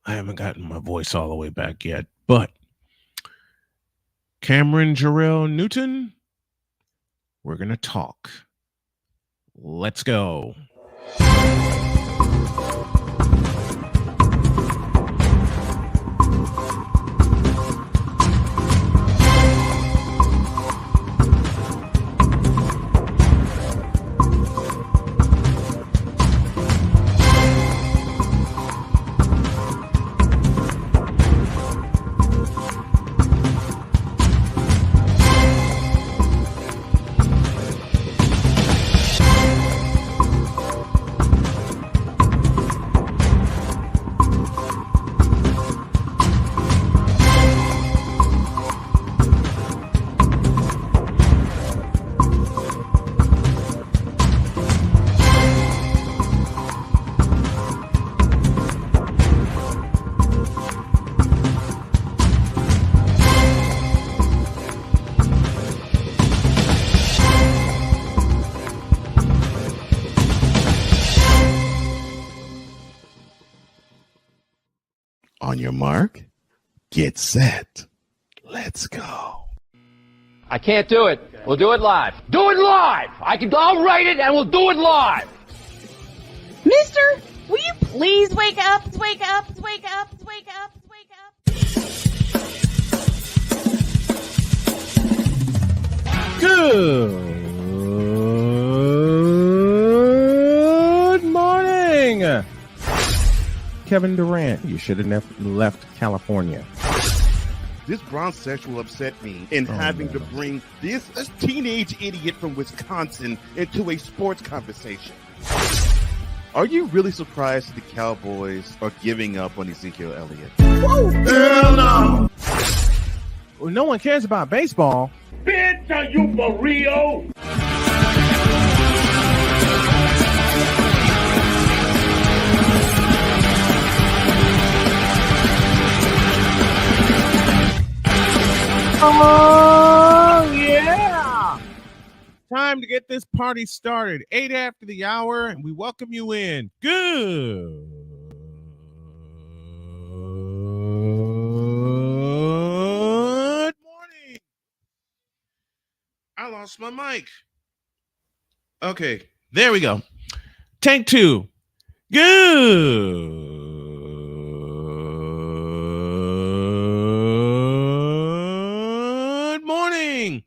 I haven't gotten my voice all the way back yet, but Cameron Jarrell Newton, we're going to talk. Let's go. On your mark, get set. Let's go. I can't do it. We'll do it live. Do it live! I'll write it and we'll do it live! Mister, will you please wake up, wake up, wake up, wake up, wake up? Good morning, Kevin Durant. You should have left California. This bronsexual upset me in having to bring this teenage idiot from Wisconsin into a sports conversation. Are you really surprised the Cowboys are giving up on Ezekiel Elliott? Whoa! Hell no! Well, no one cares about baseball. Bitch, are you for real? Oh, yeah! Time to get this party started. 8 after the hour, and we welcome you in. Good morning. I lost my mic. Okay, there we go. Tank 2. Good morning.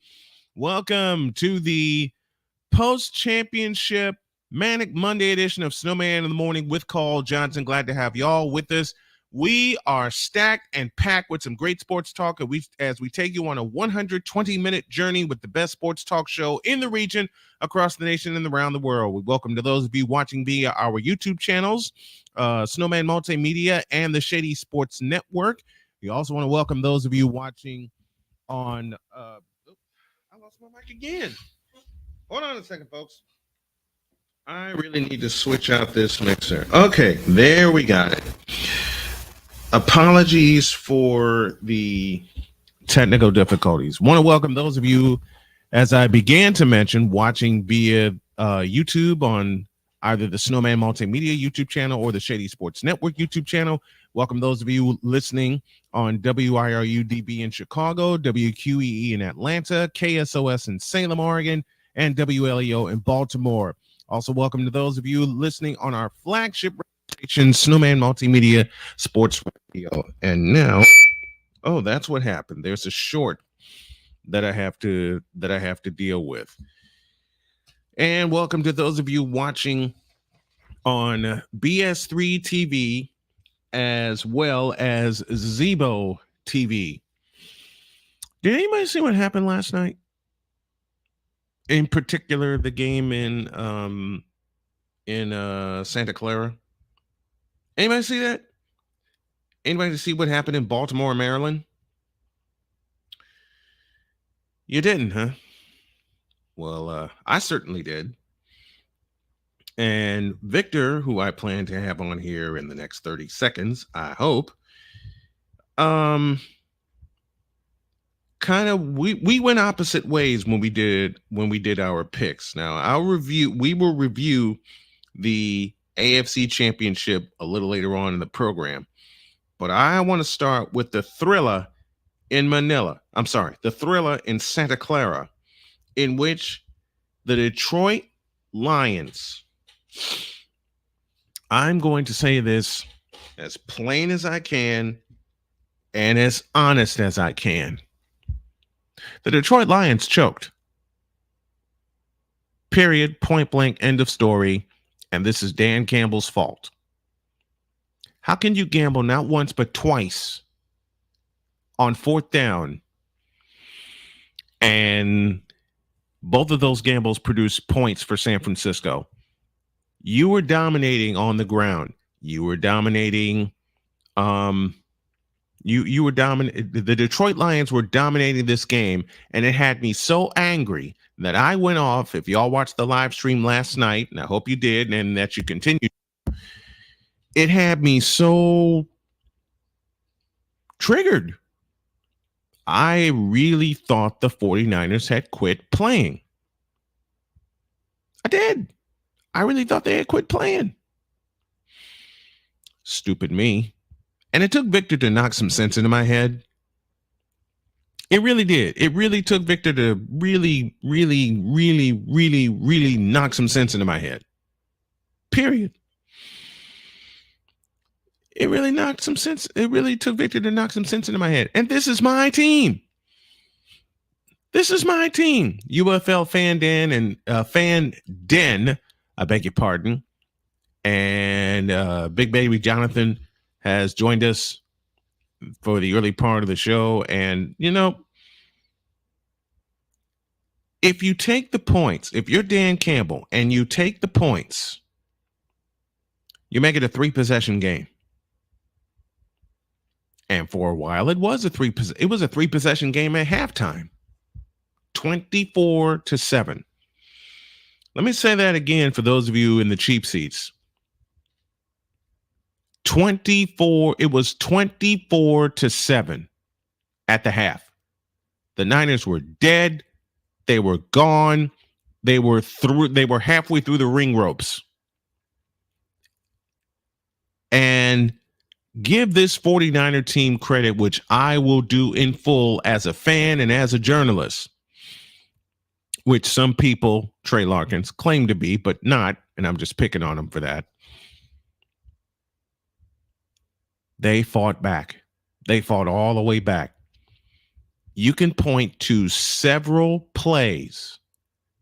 Welcome to the post-championship Manic Monday edition of Snowman in the Morning with Carl Johnson. Glad to have y'all with us. We are stacked and packed with some great sports talk as we take you on a 120-minute journey with the best sports talk show in the region, across the nation, and around the world. We welcome to those of you watching via our YouTube channels, Snowman Multimedia and the Shady Sports Network. We also want to welcome those of you watching on I lost my mic again. Hold on a second, folks. I really need to switch out this mixer. Okay, there we got it. Apologies for the technical difficulties. Want to welcome those of you, as I began to mention, watching via YouTube on either the Snowman Multimedia YouTube channel or the Shady Sports Network YouTube channel. Welcome those of you listening on WIRU-DB in Chicago, WQEE in Atlanta, KSOS in Salem, Oregon, and WLEO in Baltimore. Also, welcome to those of you listening on our flagship station, Snowman Multimedia Sports Radio. And now, oh, that's what happened. There's a short that I have to deal with. And welcome to those of you watching on BS3 TV as well as Zebo TV. Did anybody see what happened last night? In particular, the game in Santa Clara. Anybody see that? Anybody see what happened in Baltimore, Maryland? You didn't, huh? Well, I certainly did. And Victor, who I plan to have on here in the next 30 seconds, I hope, kind of we went opposite ways when we did our picks. Now, we will review the AFC Championship a little later on in the program. But I want to start with the thriller in Manila. I'm sorry, the thriller in Santa Clara, in which the Detroit Lions, I'm going to say this as plain as I can and as honest as I can. The Detroit Lions choked. Period, point blank, end of story. And this is Dan Campbell's fault. How can you gamble not once but twice on fourth down, and both of those gambles produce points for San Francisco? You were dominating on the ground. You were dominating. You were dominating. The Detroit Lions were dominating this game, and it had me so angry that I went off. If y'all watched the live stream last night, and I hope you did, and that you continue, it had me so triggered. I really thought the 49ers had quit playing. I did. I really thought they had quit playing. Stupid me. And it took Victor to knock some sense into my head. It really did. It really took Victor to really knock some sense into my head. Period. It really knocked some sense. It really took Victor to knock some sense into my head. And this is my team. This is my team. UFL Fan Den and Fan Den, I beg your pardon. And Big Baby Jonathan has joined us for the early part of the show. And, you know, if you take the points, if you're Dan Campbell and you take the points, you make it a 3-possession game. And for a while, it was a 3-possession game at halftime. 24-7. Let me say that again for those of you in the cheap seats. It was 24-7 at the half. The Niners were dead. They were gone. They were halfway through the ring ropes. And give this 49er team credit, which I will do in full as a fan and as a journalist, which some people, Trey Larkins, claim to be, but not, and I'm just picking on them for that. They fought back. They fought all the way back. You can point to several plays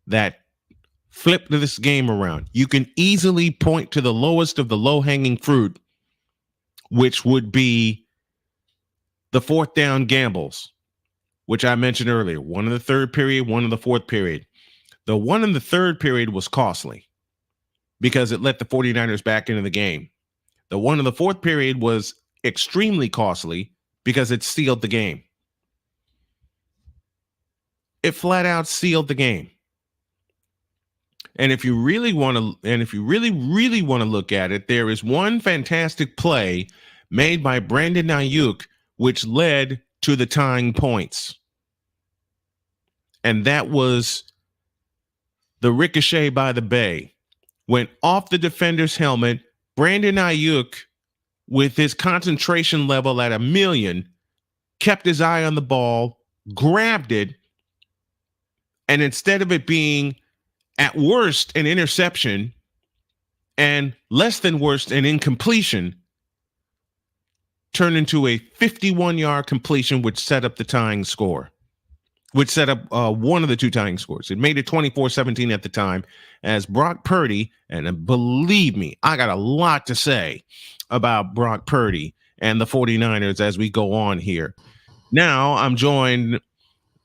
that flipped this game around. You can easily point to the lowest of the low-hanging fruit, which would be the fourth down gambles, which I mentioned earlier. One in the third period, one in the fourth period. The one in the third period was costly because it let the 49ers back into the game. The one in the fourth period was extremely costly because it sealed the game. It flat out sealed the game. And if you really want to look at it, there is one fantastic play made by Brandon Ayuk, which led to the tying points. And that was the ricochet by the Bay. Went off the defender's helmet. Brandon Ayuk, with his concentration level at 1,000,000, kept his eye on the ball, grabbed it, and instead of it being at worst an interception and less than worst an incompletion, turned into a 51-yard completion, which set up the tying score, which set up one of the two tying scores. It made it 24-17 at the time as Brock Purdy, and believe me, I got a lot to say about Brock Purdy and the 49ers as we go on here. Now I'm joined.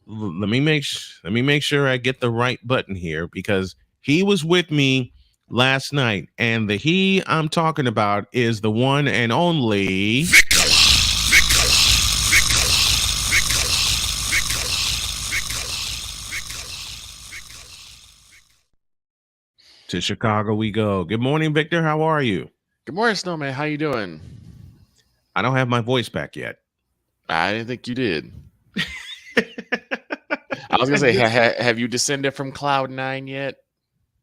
Let me make sure I get the right button here, because he was with me last night, and the he I'm talking about is the one and only To Chicago we go. Good morning, Victor. How are you? Good morning, Snowman. How you doing? I don't have my voice back yet. I didn't think you did. I was gonna say, have you descended from Cloud 9 yet?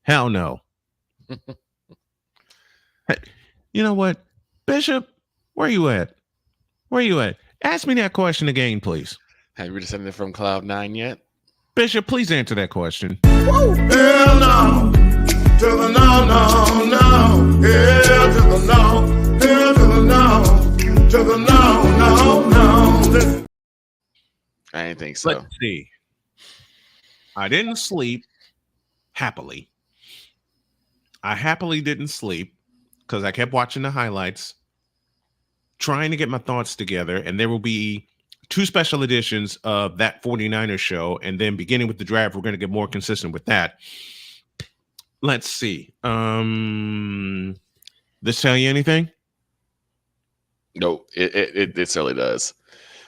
Hell no. You know what, Bishop? Where you at? Where you at? Ask me that question again, please. Have you descended from cloud 9 yet? Bishop, please answer that question. Hell no. To the no, no, no. Hell to the no. Hell to the no. To the no, no, no. I didn't think so. Let's see. I didn't sleep happily. I happily didn't sleep because I kept watching the highlights, trying to get my thoughts together, and there will be 2 special editions of that 49ers show, and then beginning with the draft, we're going to get more consistent with that. Let's see. This tell you anything? No, it certainly does.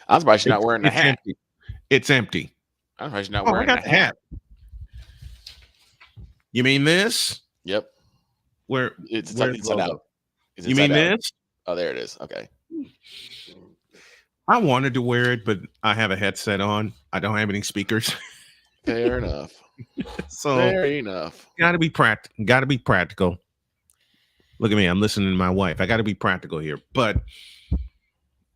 I'm surprised you're not wearing a It's hat. empty. It's empty. I'm surprised you're not Oh, I wearing got a the hat. hat. You mean this? Yep. Where? It's where's inside the logo? out. It's You mean inside out. this? Oh, there it is. Okay. I wanted to wear it, but I have a headset on. I don't have any speakers. Fair enough. So Fair enough. gotta be practical. Look at me. I'm listening to my wife. I gotta be practical here. But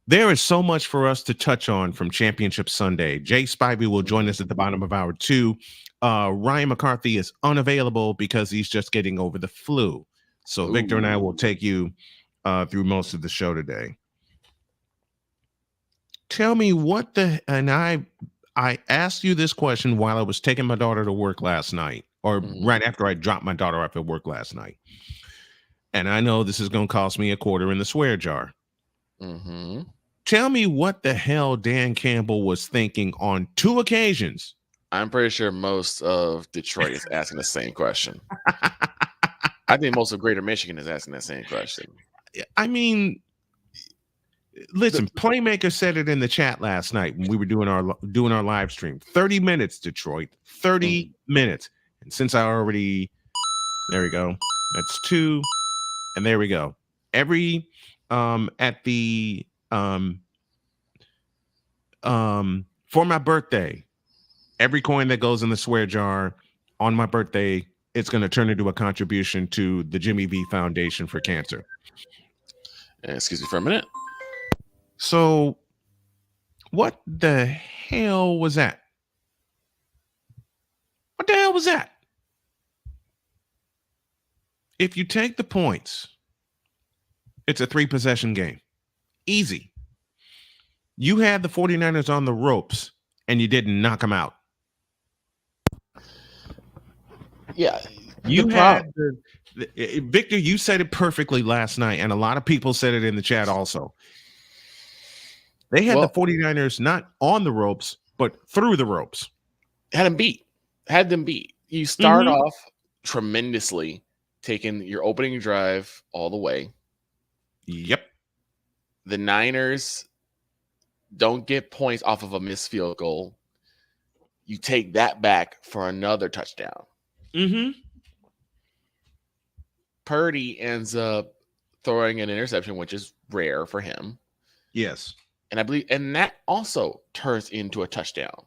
there is so much for us to touch on from Championship Sunday. Jay Spivey will join us at the bottom of hour 2. Ryan McCarthy is unavailable because he's just getting over the flu. So Victor and I will take you through most of the show today. Tell me and I asked you this question while I was taking my daughter to work last night, or right after I dropped my daughter off at work last night. And I know this is going to cost me a quarter in the swear jar. Mm-hmm. Tell me what the hell Dan Campbell was thinking on 2 occasions. I'm pretty sure most of Detroit is asking the same question. I think most of Greater Michigan is asking that same question. I mean, listen, Playmaker said it in the chat last night when we were doing our live stream. 30 minutes, Detroit. 30 minutes. And since there we go. That's 2. And there we go. Every at the for my birthday, every coin that goes in the swear jar on my birthday, it's going to turn into a contribution to the Jimmy V Foundation for Cancer. Excuse me for a minute. So, what the hell was that? What the hell was that? If you take the points, it's a 3-possession game. Easy. You had the 49ers on the ropes, and you didn't knock them out. Yeah. You had Victor, you said it perfectly last night, and a lot of people said it in the chat also. They had the 49ers not on the ropes, but through the ropes. Had them beat. You start off tremendously, taking your opening drive all the way. Yep. The Niners don't get points off of a missed field goal. You take that back for another touchdown. Mm-hmm. Purdy ends up throwing an interception, which is rare for him. Yes. And I believe, and that also turns into a touchdown.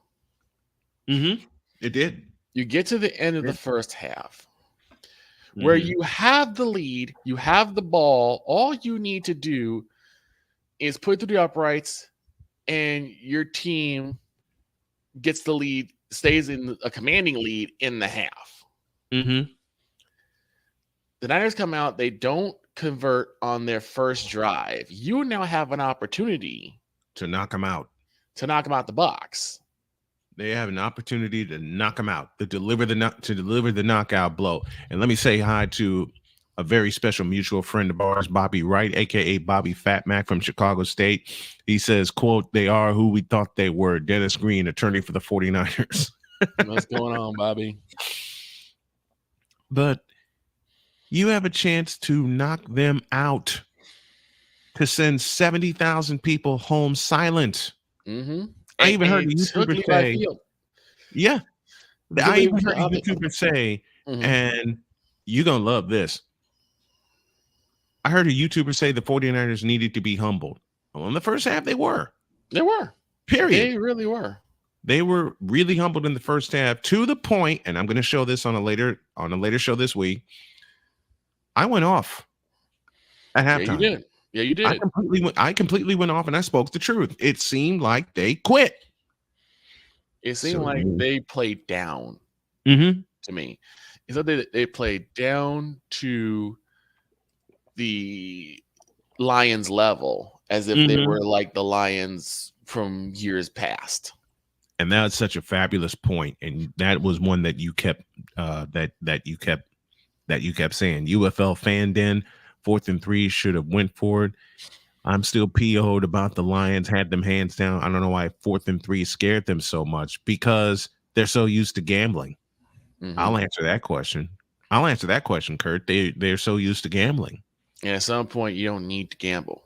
Mm-hmm. It did. You get to the end of the first half where you have the lead, you have the ball. All you need to do is put it through the uprights, and your team gets the lead, stays in a commanding lead in the half. Mm-hmm. The Niners come out, they don't convert on their first drive. You now have an opportunity to knock them out. To knock them out the box. They have an opportunity to knock them out, to deliver the knockout blow. And let me say hi to a very special mutual friend of ours, Bobby Wright, aka Bobby Fat Mac from Chicago State. He says, quote, "They are who we thought they were." Dennis Green, attorney for the 49ers. What's going on, Bobby? But you have a chance to knock them out, to send 70,000 people home silent. Mm-hmm. I even heard a YouTuber say, yeah, I even heard a YouTuber say, and you're going to love this. I heard a YouTuber say the 49ers needed to be humbled. Well, in the first half, they were. They were. Period. They really were. They were really humbled in the first half, to the point, and I'm going to show this on a later show this week. I went off at halftime. Yeah, you did. Yeah, you did. I completely went off and I spoke the truth. It seemed like they quit. It seemed like they played down to me. It's like they played down to the Lions level as if they were like the Lions from years past. And that's such a fabulous point, and that was one that you kept that you kept saying. UFL fan den 4th and 3 should have went for it. I'm still PO'd about the Lions had them hands down. I don't know why 4th and 3 scared them so much, because they're so used to gambling. I'll answer that question. Kurt. They're so used to gambling. And at some point, you don't need to gamble.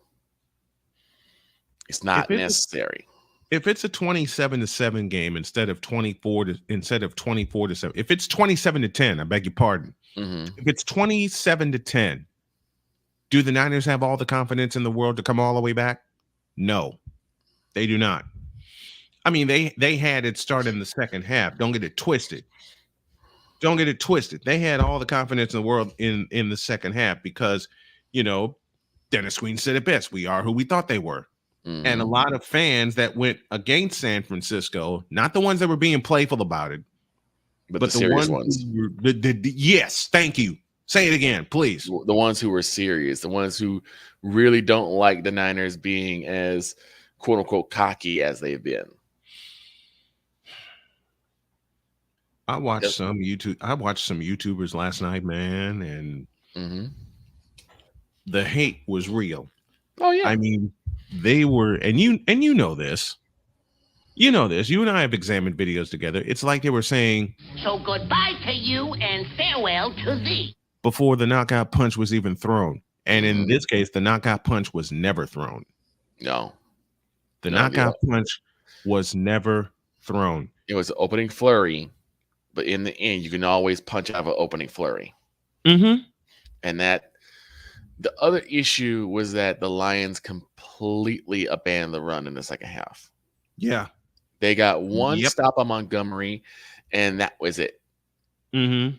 It's not necessary. If it's a 27-7 game instead of 24 to 7, if it's 27-10, I beg your pardon. If it's 27-10, do the Niners have all the confidence in the world to come all the way back? No, they do not. I mean, they had it start in the second half. Don't get it twisted. They had all the confidence in the world in the second half because, Dennis Green said it best. We are who we thought they were. And a lot of fans that went against San Francisco, not the ones that were being playful about it, but the serious ones. Yes, thank you. Say it again, please. The ones who were serious, the ones who really don't like the Niners being as quote unquote cocky as they've been. I watched some YouTubers last night, man, and the hate was real. Oh yeah. I mean, they were, and you know this. You and I have examined videos together. It's like they were saying, so goodbye to you and farewell to thee, before the knockout punch was even thrown. And in this case, the knockout punch was never thrown. No. The knockout punch was never thrown. It was an opening flurry, but in the end, you can always punch out of an opening flurry. And that the other issue was that the Lions completely abandoned the run in the second half. Yeah. They got one stop on Montgomery, and that was it. It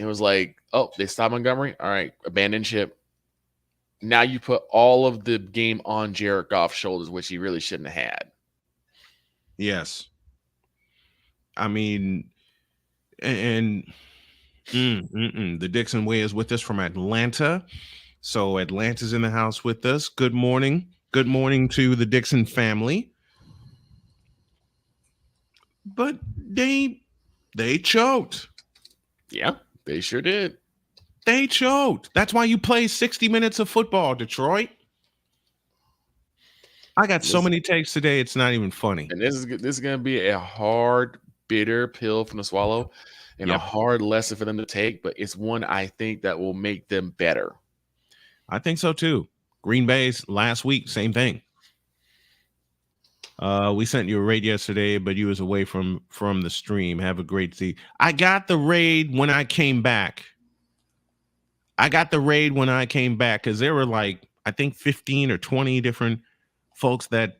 was like, oh, they stopped Montgomery. All right, abandon ship. Now you put all of the game on Jared Goff's shoulders, which he really shouldn't have had. Yes. I mean, and the Dixon Way is with us from Atlanta. So Atlanta's in the house with us. Good morning. Good morning to the Dixon family. But they choked. Yeah, they sure did. They choked. That's why you play 60 minutes of football, Detroit. I got so many takes today, it's not even funny. And this is going to be a hard, bitter pill from the swallow and a hard lesson for them to take, but it's one I think that will make them better. I think so too. Green Bay's last week, same thing. We sent you a raid yesterday, but you was away from the stream. Have a great day. I got the raid when I came back. Because there were like, I think 15 or 20 different folks that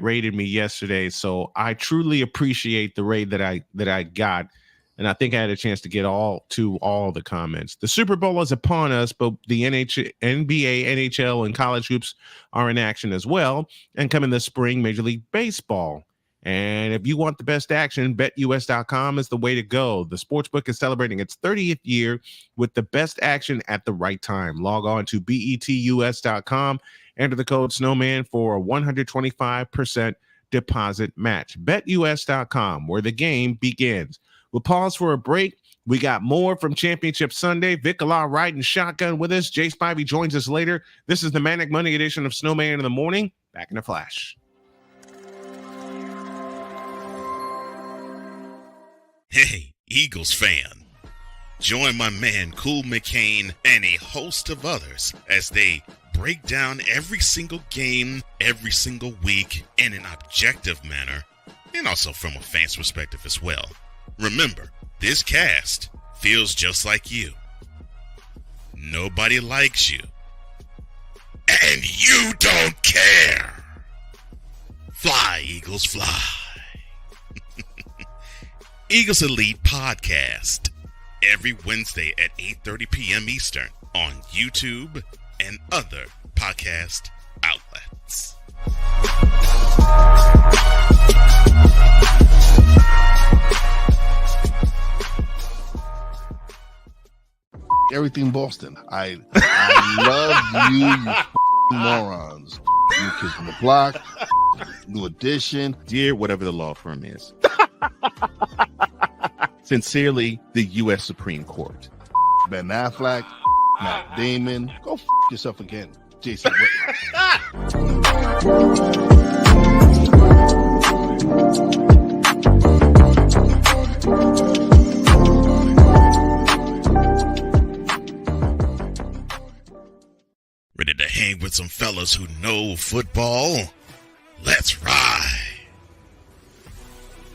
raided me yesterday. So I truly appreciate the raid that I got. And I think I had a chance to get all the comments. The Super Bowl is upon us, but the NBA, NHL, and college hoops are in action as well. And coming this spring, Major League Baseball. And if you want the best action, BetUS.com is the way to go. The sportsbook is celebrating its 30th year with the best action at the right time. Log on to BETUS.com. Enter the code Snowman for a 125% deposit match. BetUS.com, where the game begins. We'll pause for a break. We got more from Championship Sunday. Vic Allah riding shotgun with us. Jay Spivey joins us later. This is the Manic Monday edition of Snowman in the Morning. Back in a flash. Hey, Eagles fan. Join my man Cool McCain and a host of others as they break down every single game, every single week in an objective manner, and also from a fan's perspective as well. Remember, this cast feels just like you. Nobody likes you. And you don't care. Fly, Eagles, fly. Eagles Elite Podcast. Every Wednesday at 8:30 p.m. Eastern on YouTube, and other podcast outlets. Everything Boston. I love you morons. New Kids on the Block, New Edition. Dear whatever the law firm is. Sincerely, the U.S. Supreme Court. Ben Affleck, Matt Damon. Go yourself again, Jason Whitlock. Ready to hang with some fellas who know football? Let's ride.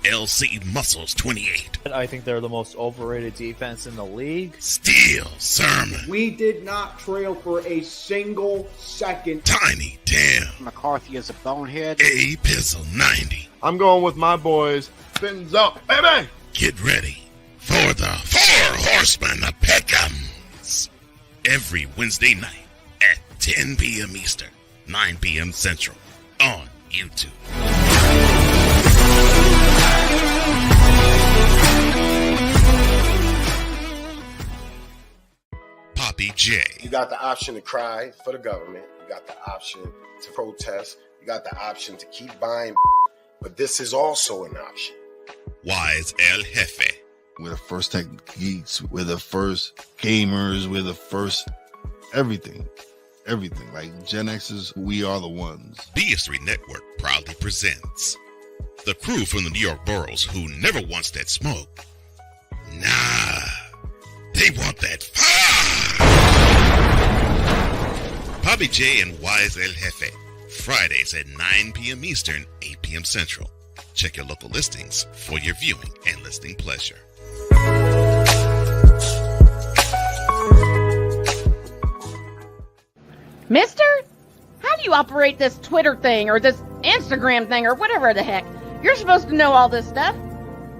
LC Muscles 28. I think they're the most overrated defense in the league. Steel Sermon. We did not trail for a single second. Tiny Tim. McCarthy is a bonehead. A Pizzle 90. I'm going with my boys. Fins up, baby. Get ready for the Four Horsemen of Pick'ems. Every Wednesday night at 10 p.m. Eastern, 9 p.m. Central on YouTube. Poppy J. You got the option to cry for the government. You got the option to protest. You got the option to keep buying. But this is also an option. Wise El Jefe. We're the first tech geeks. We're the first gamers. We're the first everything. Everything. Like Gen X's, we are the ones. BS3 Network proudly presents the crew from the New York boroughs who never wants that smoke. Nah, they want that fire. Poppy J and Wise El Jefe, Fridays at 9 p.m. Eastern, 8 p.m. Central. Check your local listings for your viewing and listening pleasure. Mister, how do you operate this Twitter thing or this Instagram thing or whatever the heck? You're supposed to know all this stuff.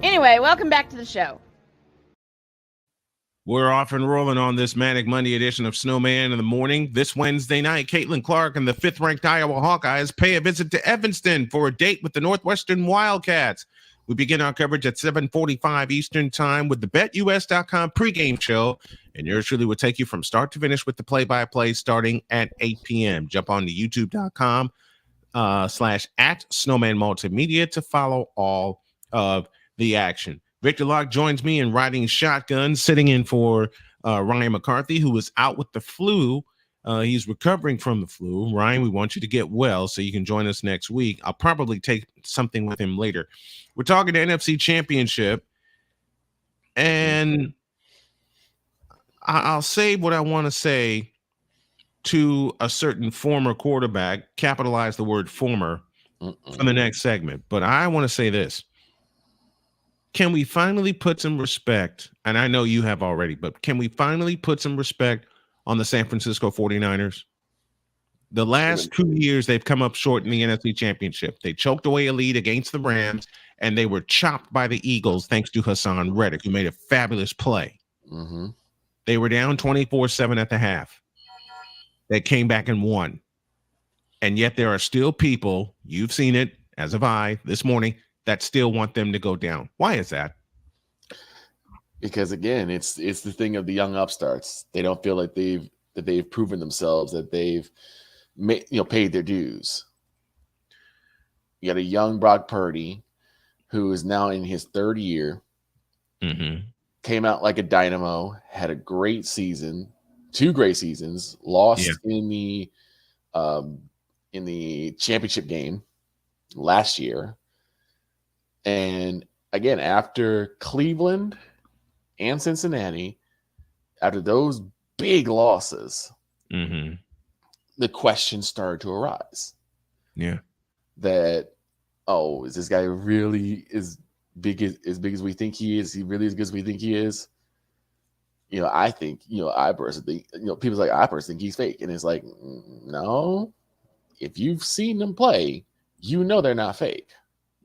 Anyway, welcome back to the show. We're off and rolling on this Manic Monday edition of Snowman in the Morning. This Wednesday night, Caitlin Clark and the 5th-ranked Iowa Hawkeyes pay a visit to Evanston for a date with the Northwestern Wildcats. We begin our coverage at 7:45 Eastern Time with the BetUS.com pregame show, and yours truly will take you from start to finish with the play-by-play starting at 8 p.m. Jump on to YouTube.com /@Snowman Multimedia to follow all of the action. Victor Locke joins me in riding shotgun, sitting in for Ryan McCarthy, who is out with the flu. He's recovering from the flu. Ryan, we want you to get well so you can join us next week. I'll probably take something with him later. We're talking to NFC Championship, and I'll say what I want to say to a certain former quarterback, capitalize the word former for the next segment. But I want to say this. Can we finally put some respect, and I know you have already, but can we finally put some respect on the San Francisco 49ers? The last 2 years, they've come up short in the NFC Championship. They choked away a lead against the Rams, and they were chopped by the Eagles thanks to Hassan Reddick, who made a fabulous play. Mm-hmm. They were down 24-7 at the half. They came back and won. And yet there are still people, you've seen it, as have I, this morning, that still want them to go down. Why is that? Because again, it's the thing of the young upstarts. They don't feel like they've proven themselves, that they've paid their dues. You got a young Brock Purdy who is now in his third year. Mm-hmm. Came out like a dynamo, had a great season, 2 great seasons, lost in the championship game last year. And again, after Cleveland and Cincinnati, after those big losses, the questions started to arise. Yeah. That, is this guy really as big as we think he is? Is he really as good as we think he is? I think, I personally think, people's like, I personally think he's fake. And it's like, no, if you've seen them play, they're not fake.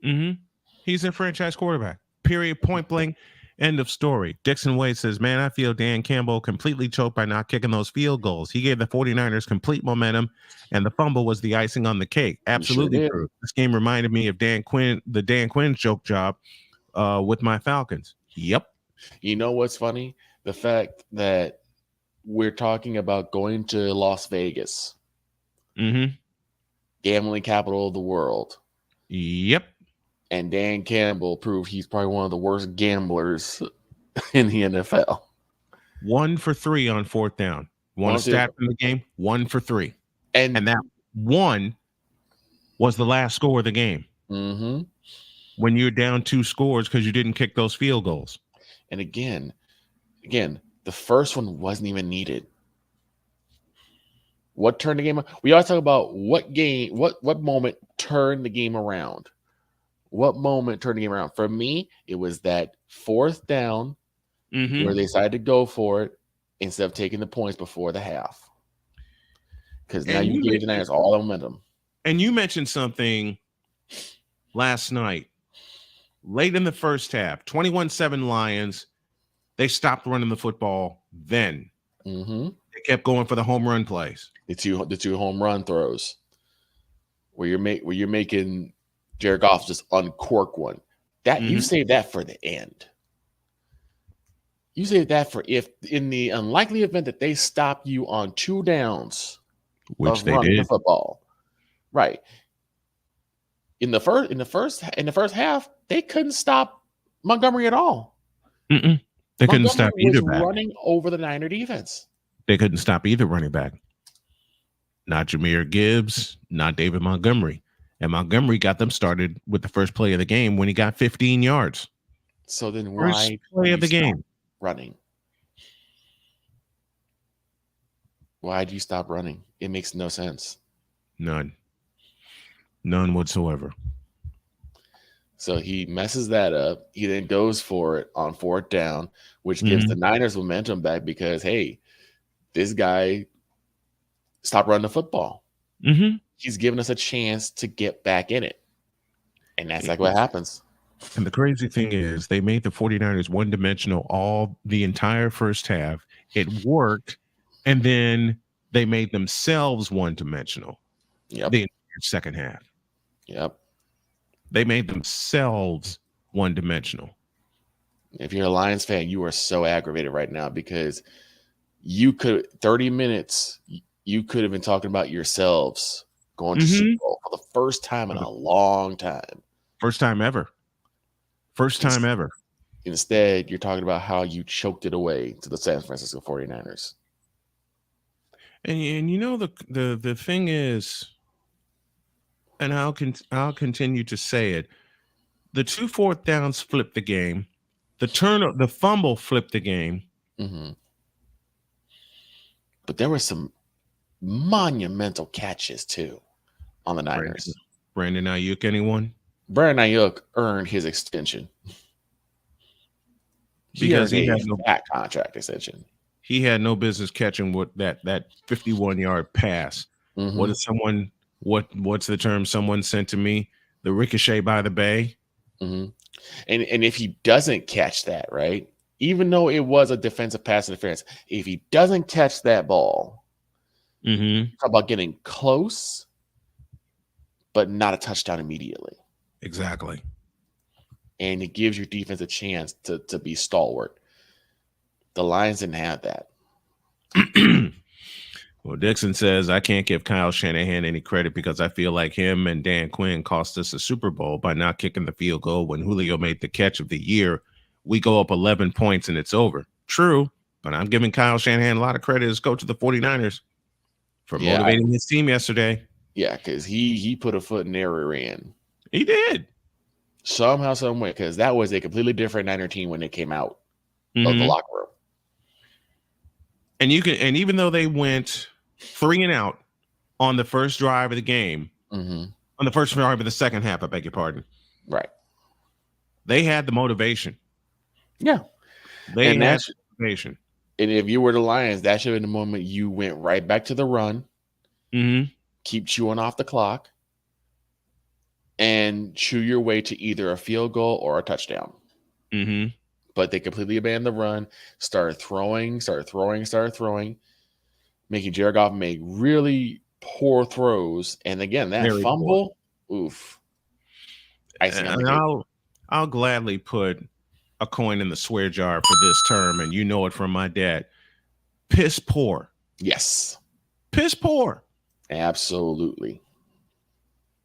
Mm-hmm. He's a franchise quarterback, period, point blank. End of story. Dixon Wade says, man, I feel Dan Campbell completely choked by not kicking those field goals. He gave the 49ers complete momentum, and the fumble was the icing on the cake. Absolutely sure true. This game reminded me of the Dan Quinn choke job with my Falcons. Yep. You know what's funny? The fact that we're talking about going to Las Vegas, gambling capital of the world. Yep. And Dan Campbell proved he's probably one of the worst gamblers in the NFL. 1 for 3 on fourth down. Want a stat from the game? 1 for 3. And that one was the last score of the game. Mm-hmm. When you're down 2 scores because you didn't kick those field goals. And again, the first one wasn't even needed. What turned the game? We always talk about what moment turned the game around. What moment turned the game around? For me, it was that fourth down where they decided to go for it instead of taking the points before the half. Because now you gave the Niners all the momentum. And you mentioned something last night, late in the first half, 21-7 Lions. They stopped running the football then. Mm-hmm. They kept going for the home run plays. The two home run throws where you're making Jared Goff just uncork one. That you save that for the end. You save that for if in the unlikely event that they stop you on 2 downs, which they running did. The football, right? In the first half, they couldn't stop Montgomery at all. Mm-mm. They couldn't stop either back. Running over the Niner defense. They couldn't stop either running back. Not Jahmyr Gibbs, not David Montgomery. And Montgomery got them started with the first play of the game when he got 15 yards. So then first play of the game running? Why do you stop running? It makes no sense. None whatsoever. So he messes that up. He then goes for it on fourth down, which gives the Niners momentum back because, hey, this guy stopped running the football. Mm-hmm. He's giving us a chance to get back in it. And that's like what happens. And the crazy thing is they made the 49ers one-dimensional the entire first half. It worked. And then they made themselves one-dimensional. Yep. The entire second half. Yep. They made themselves one-dimensional. If you're a Lions fan, you are so aggravated right now because you could 30 minutes, you could have been talking about yourselves going to Super Bowl for the first time in a long time. First time ever. Instead, you're talking about how you choked it away to the San Francisco 49ers. And you know the thing is, and I'll continue to say it, the 2 fourth downs flipped the game. The fumble flipped the game. Mm-hmm. But there were some monumental catches too on the Niners. Brandon Ayuk, anyone? Brandon Ayuk earned his extension. Because he had that contract extension. He had no business catching what that 51-yard pass. Mm-hmm. What is someone? What's the term someone sent to me? The ricochet by the bay. Mm-hmm. And if he doesn't catch that, right? Even though it was a defensive pass interference, if he doesn't catch that ball, talk about getting close, but not a touchdown immediately. Exactly. And it gives your defense a chance to be stalwart. The Lions didn't have that. Well, Dixon says, I can't give Kyle Shanahan any credit because I feel like him and Dan Quinn cost us a Super Bowl by not kicking the field goal when Julio made the catch of the year. We go up 11 points and it's over. True, but I'm giving Kyle Shanahan a lot of credit as coach of the 49ers for motivating his team yesterday. Yeah, because he put a foot in their rear end. He did. Somehow, some way, because that was a completely different Niner team when they came out of the locker room. And even though they went 3 and out on the first drive of the game, on the first drive of the second half, I beg your pardon. Right. They had the motivation. Yeah. They had the motivation. And if you were the Lions, that should have been the moment you went right back to the run, keep chewing off the clock, and chew your way to either a field goal or a touchdown. but they completely abandoned the run, started throwing, making Jared Goff make really poor throws. And again, that Very fumble, oof. Icing on the And cake. I'll gladly put a coin in the swear jar for this term, and you know it from my dad. Piss poor. Yes. Piss poor. Absolutely.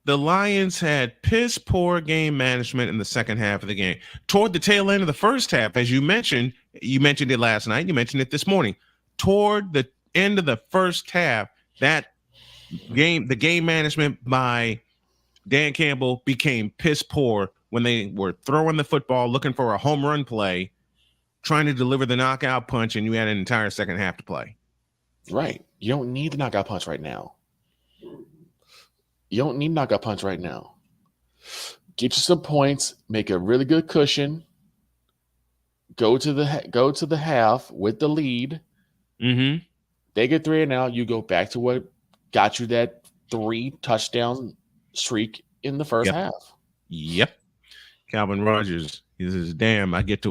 The Lions had piss poor game management in the second half of the game. Toward the tail end of the first half, as you mentioned it last night, you mentioned it this morning. Toward the end of the first half, the game management by Dan Campbell became piss poor when they were throwing the football, looking for a home run play, trying to deliver the knockout punch, and you had an entire second half to play. Right. You don't need the knockout punch right now. Get you some points, make a really good cushion, go to the half with the lead. Mm-hmm. They get 3 and out. You go back to what got you that 3 touchdown streak in the first half. Yep. Calvin Rogers, he says, "Damn, I got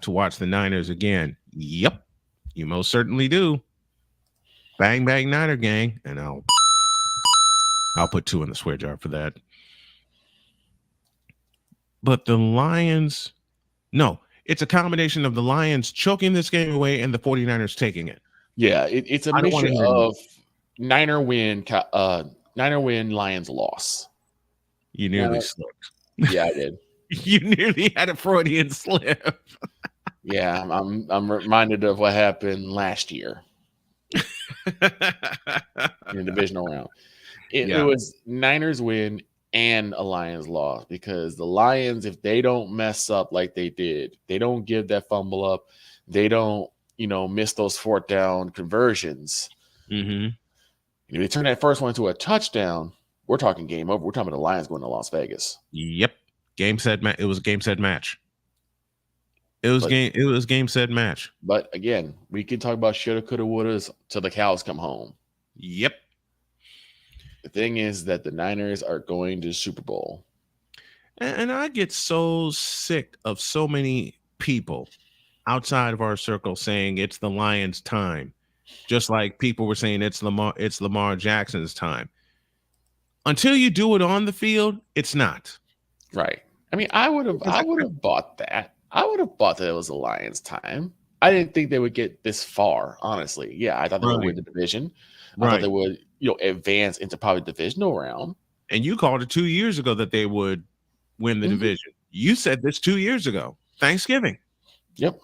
to watch the Niners again." Yep, you most certainly do. Bang bang Niner gang, and I'll put 2 in the swear jar for that. But the Lions, no, it's a combination of the Lions choking this game away and the 49ers taking it. Yeah, it's a mixture of Niner win, Lions loss. You nearly slipped. Yeah, I did. You nearly had a Freudian slip. Yeah, I'm reminded of what happened last year in the divisional round. It was Niners win and a Lions loss, because the Lions, if they don't mess up like they did, they don't give that fumble up, they don't, miss those 4th down conversions. Mm-hmm. If they turn that first one into a touchdown, we're talking game over. We're talking about the Lions going to Las Vegas. Yep. Game set match. It was a game set match. It was game set match. But again, we can talk about shoulda, coulda, wouldas till the cows come home. Yep. The thing is that the Niners are going to Super Bowl. And I get so sick of so many people outside of our circle saying it's the Lions' time, just like people were saying it's Lamar Jackson's time. Until you do it on the field, it's not. Right. I mean, I would have bought that. I would have bought that it was the Lions' time. I didn't think they would get this far, honestly. Yeah, I thought they would win the division. I thought they would, advance into probably the divisional round. And you called it 2 years ago that they would win the division. You said this 2 years ago, Thanksgiving. Yep.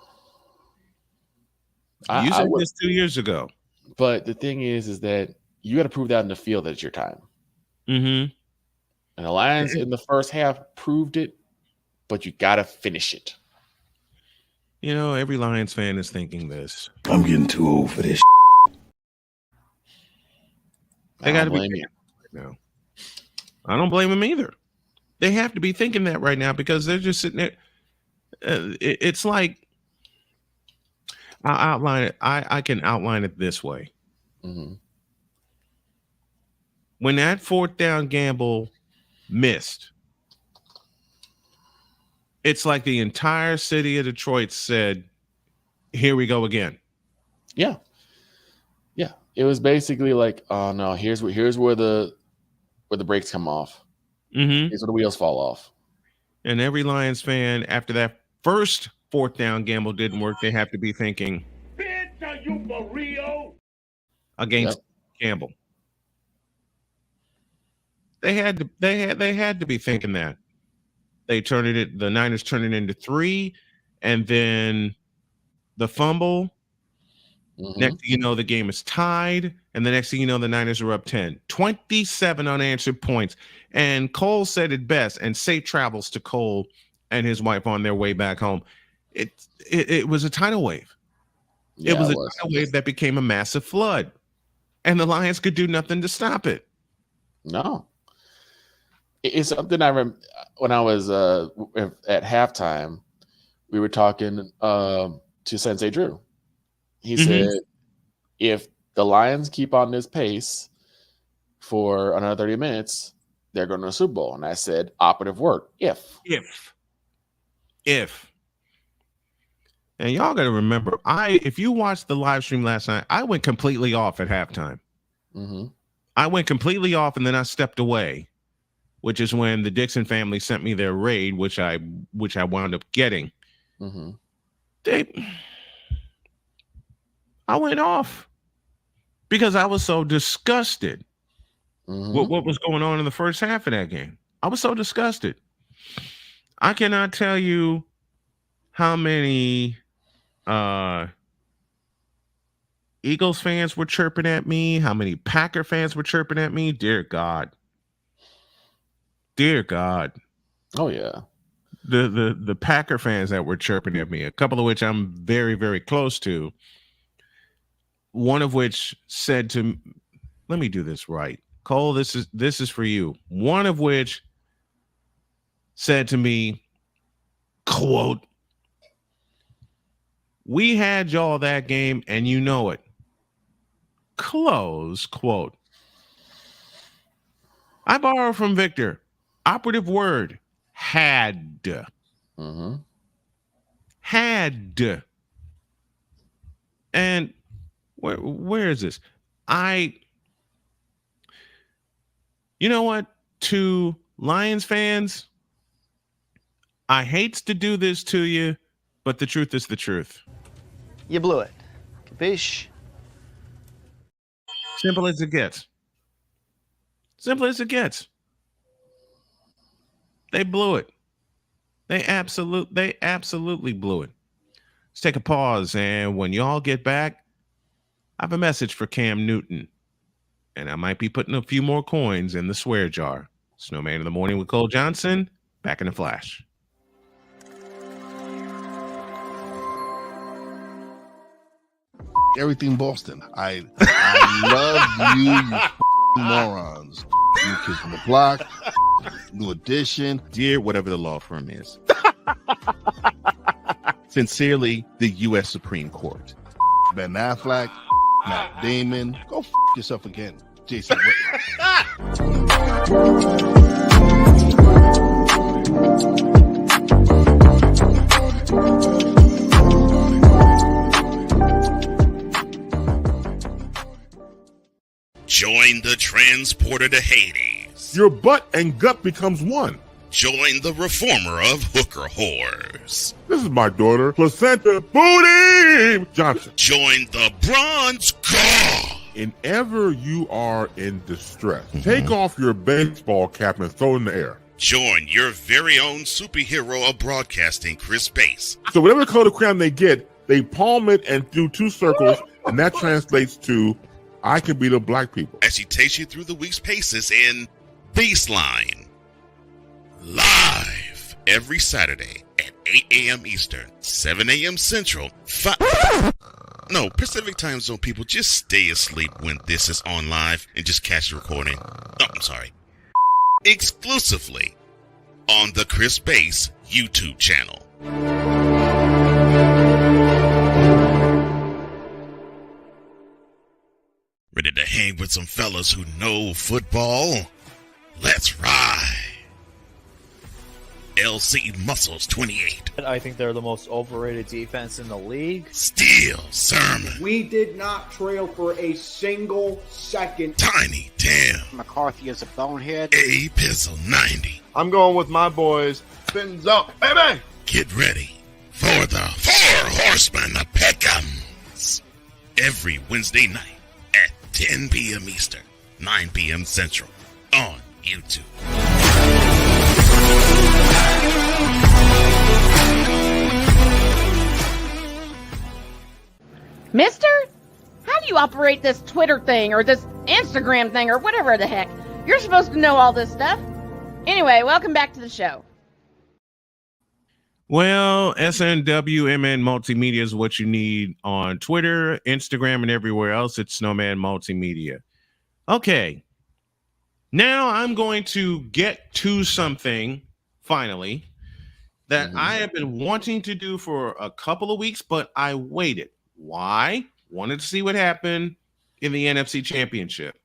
You said this 2 years ago. But the thing is that you got to prove that in the field that it's your time. Mm-hmm. And the Lions in the first half proved it, but you got to finish it. Every Lions fan is thinking this. I'm getting too old for this. They got to be thinking right now. I don't blame them either. They have to be thinking that right now, because they're just sitting there. It's like, I'll outline it. I can outline it this way. Mm-hmm. When that 4th down gamble missed, it's like the entire city of Detroit said, "Here we go again." Yeah. Yeah. It was basically like, oh no, here's where the brakes come off. Mm-hmm. Here's where the wheels fall off. And every Lions fan, after that first 4th down gamble didn't work, they have to be thinking, "Bitch, are you for real?" Against Campbell. They had to be thinking that. The Niners turned it into 3, and then the fumble. Mm-hmm. Next thing you know, the game is tied, and the next thing you know, the Niners are up 10. 27 unanswered points. And Cole said it best, and safe travels to Cole and his wife on their way back home. It was a tidal wave. Yeah, it was a tidal wave that became a massive flood, and the Lions could do nothing to stop it. No. It's something I remember when I was at halftime. We were talking to Sensei Drew. He said, if the Lions keep on this pace for another 30 minutes, they're going to the Super Bowl. And I said, operative word, if. And y'all got to remember, if you watched the live stream last night, I went completely off at halftime. Mm-hmm. I went completely off, and then I stepped away, which is when the Dixon family sent me their raid, which I wound up getting. Mm-hmm. I went off because I was so disgusted with what was going on in the first half of that game. I was so disgusted. I cannot tell you how many Eagles fans were chirping at me, how many Packer fans were chirping at me. Dear God. Oh yeah. The Packer fans that were chirping at me, a couple of which I'm very, very close to. One of which said to, let me do this right. Cole, this is for you. One of which said to me, quote, "We had y'all that game and you know it." Close quote. I borrow from Victor. Operative word, had. Mm-hmm. Had. And where is this? You know what? To Lions fans, I hate to do this to you, but the truth is the truth. You blew it. Capiche? Simple as it gets. Simple as it gets. They blew it. They absolutely blew it. Let's take a pause, and when y'all get back, I have a message for Cam Newton. And I might be putting a few more coins in the swear jar. Snowman in the Morning with Cole Johnson. Back in a flash. Everything Boston. I love you morons. New Kids on the Block, New Edition. Dear whatever the law firm is. Sincerely, the U.S. Supreme Court. Ben Affleck, Matt Damon. Go yourself again, Jason Whitlock. Join the transporter to Hades. Your butt and gut becomes one. Join the reformer of hooker whores. This is my daughter, Placenta Booty Johnson. Join the bronze claw. Whenever you are in distress, take off your baseball cap and throw it in the air. Join your very own superhero of broadcasting, Chris Bass. So whatever color crayon they get, they palm it and do two circles, and that translates to, I can beat up black people. As he takes you through the week's paces in Baseline. Live every Saturday at 8 a.m. Eastern, 7 a.m. Central, Pacific Time Zone people, just stay asleep when this is on live and just catch the recording. Oh, I'm sorry. Exclusively on the Chris Bass YouTube channel. Ready to hang with some fellas who know football? Let's ride. LC Muscles 28. I think they're the most overrated defense in the league. Steel Sermon. We did not trail for a single second. Tiny Tim. McCarthy is a bonehead. A Pizzle 90. I'm going with my boys. Fins up, baby! Get ready for the Four Horsemen of Pick'ems. Every Wednesday night at 10 p.m. Eastern, 9 p.m. Central on YouTube. Mister? How do you operate this Twitter thing or this Instagram thing or whatever the heck? You're supposed to know all this stuff. Anyway, welcome back to the show. Well, SNWMN Multimedia is what you need on Twitter, Instagram, and everywhere else. It's Snowman Multimedia. Okay. Now I'm going to get to something, finally, that I have been wanting to do for a couple of weeks, but I waited. Why? Wanted to see what happened in the NFC Championship.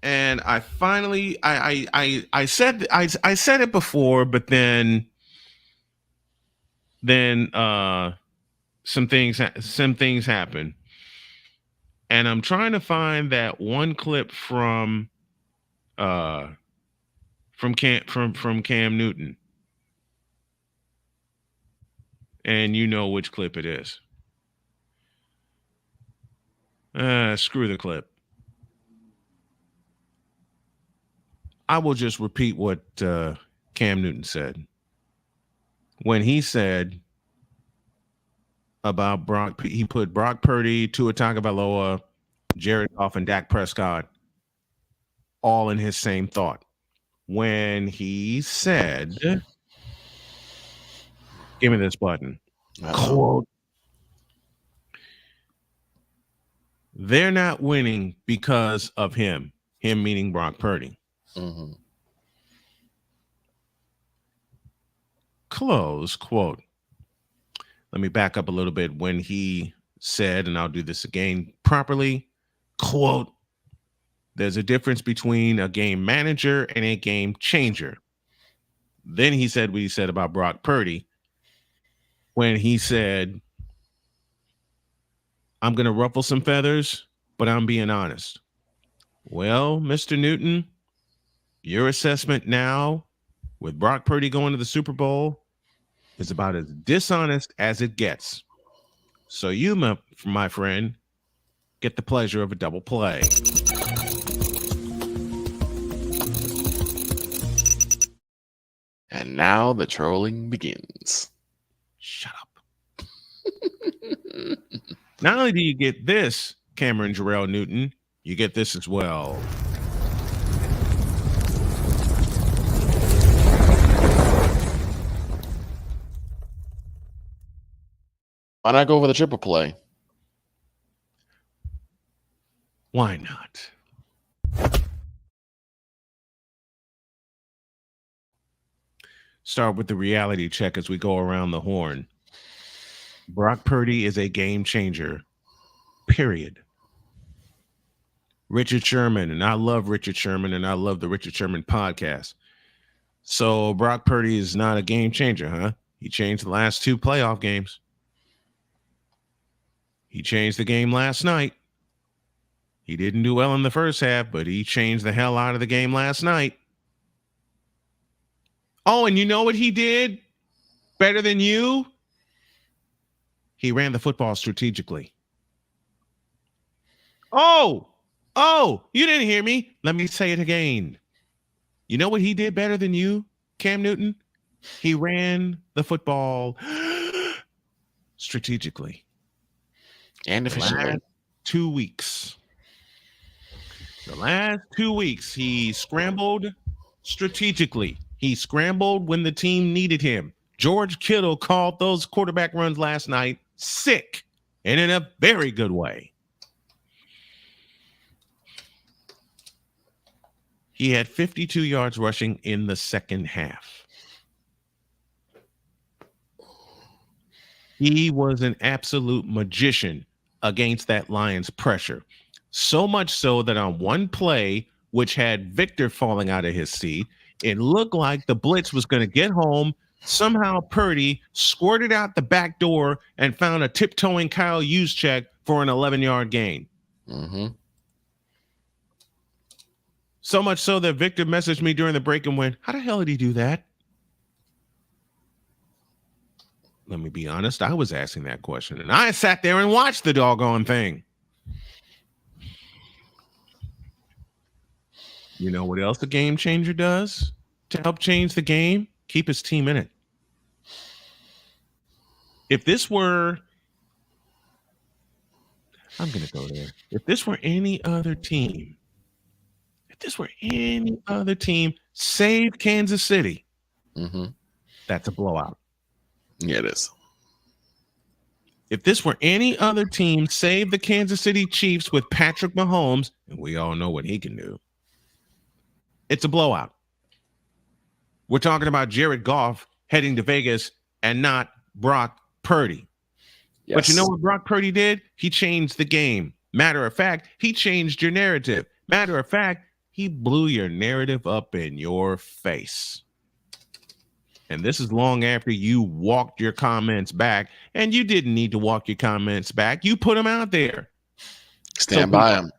And I finally I said it before, but then then some things happen, and I'm trying to find that one clip from Cam Newton, and you know which clip it is. Screw the clip. I will just repeat what Cam Newton said when he said about Brock. He put Brock Purdy, Tua Tagovailoa, Jared Goff, and Dak Prescott all in his same thought. When he said, "Give me this button." Quote, "They're not winning because of him." Him meaning Brock Purdy. Mm-hmm. Close quote. Let me back up a little bit. When he said, and I'll do this again properly, quote, "There's a difference between a game manager and a game changer." Then he said what he said about Brock Purdy when he said, "I'm going to ruffle some feathers, but I'm being honest." Well, Mr. Newton, your assessment now with Brock Purdy going to the Super Bowl is about as dishonest as it gets. So you, my friend, get the pleasure of a double play. And now the trolling begins. Shut up. Not only do you get this, Cameron Jarrell Newton, you get this as well. Why not go for the triple play? Why not? Start with the reality check as we go around the horn. Brock Purdy is a game changer, period. Richard Sherman, and I love Richard Sherman, and I love the Richard Sherman podcast. So Brock Purdy is not a game changer, huh? He changed the last 2 playoff games. He changed the game last night. He didn't do well in the first half, but he changed the hell out of the game last night. Oh, and you know what he did better than you? He ran the football strategically. Oh, you didn't hear me. Let me say it again. You know what he did better than you, Cam Newton? He ran the football strategically. And efficiently. The last 2 weeks. The last 2 weeks, he scrambled strategically. He scrambled when the team needed him. George Kittle called those quarterback runs last night sick, and in a very good way. He had 52 yards rushing in the second half. He was an absolute magician against that Lions pressure. So much so that on one play, which had Victor falling out of his seat, it looked like the blitz was going to get home. Somehow Purdy squirted out the back door and found a tiptoeing Kyle Juszczyk for an 11-yard gain. Mm-hmm. So much so that Victor messaged me during the break and went, "How the hell did he do that?" Let me be honest, I was asking that question, and I sat there and watched the doggone thing. You know what else a game changer does to help change the game? Keep his team in it. If this were, I'm going to go there. If this were any other team, save Kansas City, that's a blowout. Yeah, it is. If this were any other team, save the Kansas City Chiefs with Patrick Mahomes, and we all know what he can do, it's a blowout. We're talking about Jared Goff heading to Vegas and not Brock Purdy. Yes. But you know what Brock Purdy did? He changed the game. Matter of fact, he changed your narrative. Matter of fact, he blew your narrative up in your face. And this is long after you walked your comments back, and you didn't need to walk your comments back. You put them out there. Stand by them.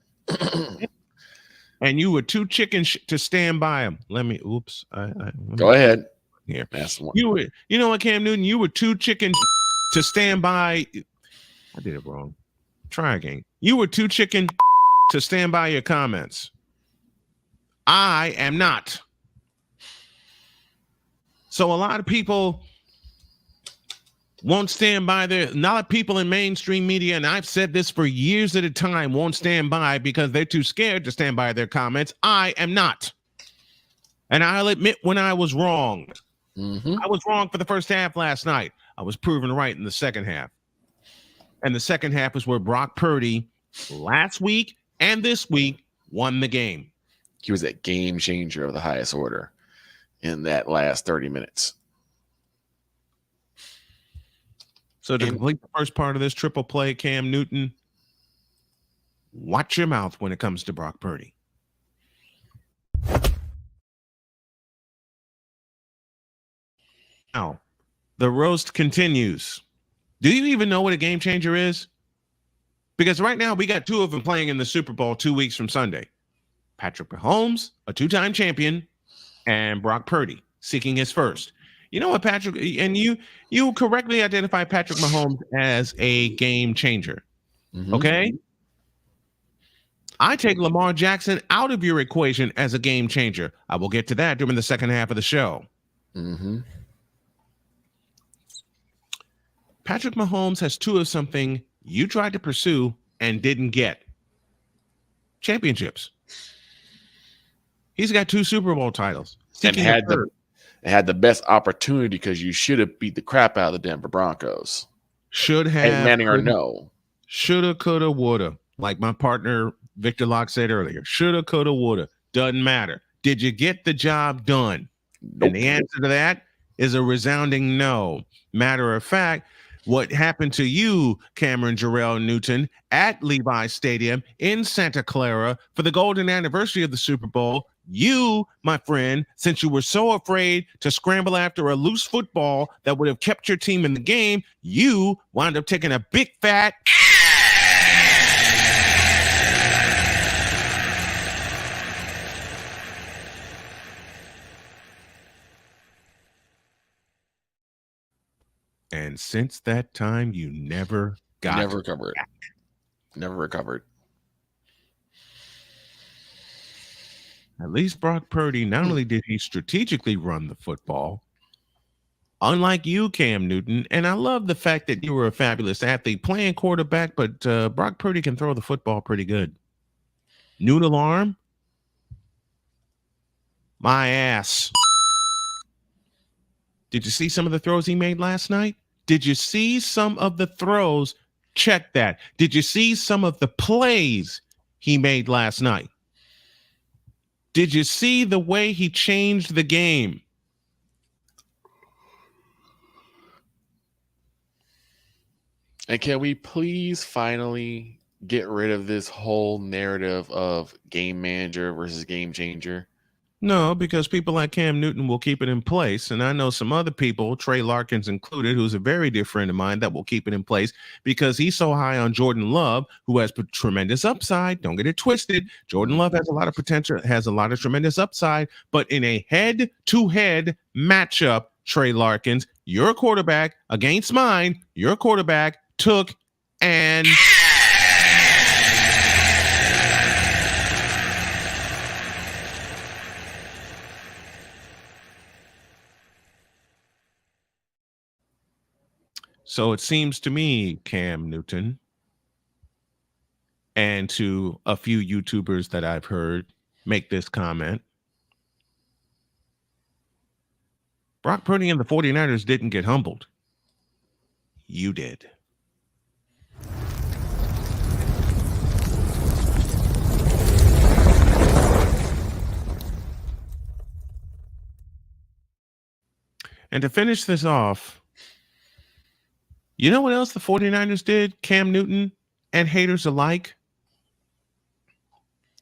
And you were too chicken to stand by them. Go ahead. Here. That's one. You know what, Cam Newton? You were too chicken to stand by. I did it wrong. Try again. You were too chicken to stand by your comments. I am not. So a lot of people won't stand by a lot of people in mainstream media, and I've said this for years at a time, won't stand by because they're too scared to stand by their comments. I am not. And I'll admit when I was wrong. I was wrong for the first half last night. I was proven right in the second half. And the second half is where Brock Purdy last week and this week won the game. He was a game changer of the highest order in that last 30 minutes. So to complete the first part of this triple play, Cam Newton, watch your mouth when it comes to Brock Purdy. Now, the roast continues. Do you even know what a game changer is? Because right now we got two of them playing in the Super Bowl 2 weeks from Sunday. Patrick Mahomes, a two-time champion, and Brock Purdy seeking his first. You know what, Patrick, and you correctly identify Patrick Mahomes as a game changer. Okay? I take Lamar Jackson out of your equation as a game changer. I will get to that during the second half of the show. Patrick Mahomes has two of something you tried to pursue and didn't get. Championships. He's got 2 Super Bowl titles. And had the best opportunity because you should have beat the crap out of the Denver Broncos. Should have. Peyton Manning or no. Shoulda, coulda, woulda. Like my partner Victor Locke said earlier. Shoulda, coulda, woulda. Doesn't matter. Did you get the job done? Nope. And the answer to that is a resounding no. Matter of fact, what happened to you, Cameron Jarrell Newton, at Levi's Stadium in Santa Clara for the golden anniversary of the Super Bowl, you, my friend, since you were so afraid to scramble after a loose football that would have kept your team in the game, you wound up taking a big fat and since that time, you never recovered. Never recovered. At least Brock Purdy, not only did he strategically run the football, unlike you, Cam Newton, and I love the fact that you were a fabulous athlete playing quarterback, but Brock Purdy can throw the football pretty good. Noodle arm, my ass. Did you see some of the throws he made last night? Did you see some of the throws? Check that. Did you see some of the plays he made last night? Did you see the way he changed the game? And can we please finally get rid of this whole narrative of game manager versus game changer? No, because people like Cam Newton will keep it in place. And I know some other people, Trey Larkins included, who's a very dear friend of mine, that will keep it in place because he's so high on Jordan Love, who has tremendous upside. Don't get it twisted. Jordan Love has a lot of potential, has a lot of tremendous upside. But in a head-to-head matchup, Trey Larkins, your quarterback against mine, your quarterback took and... So it seems to me, Cam Newton, and to a few YouTubers that I've heard make this comment, Brock Purdy and the 49ers didn't get humbled. You did. And to finish this off, you know what else the 49ers did, Cam Newton and haters alike?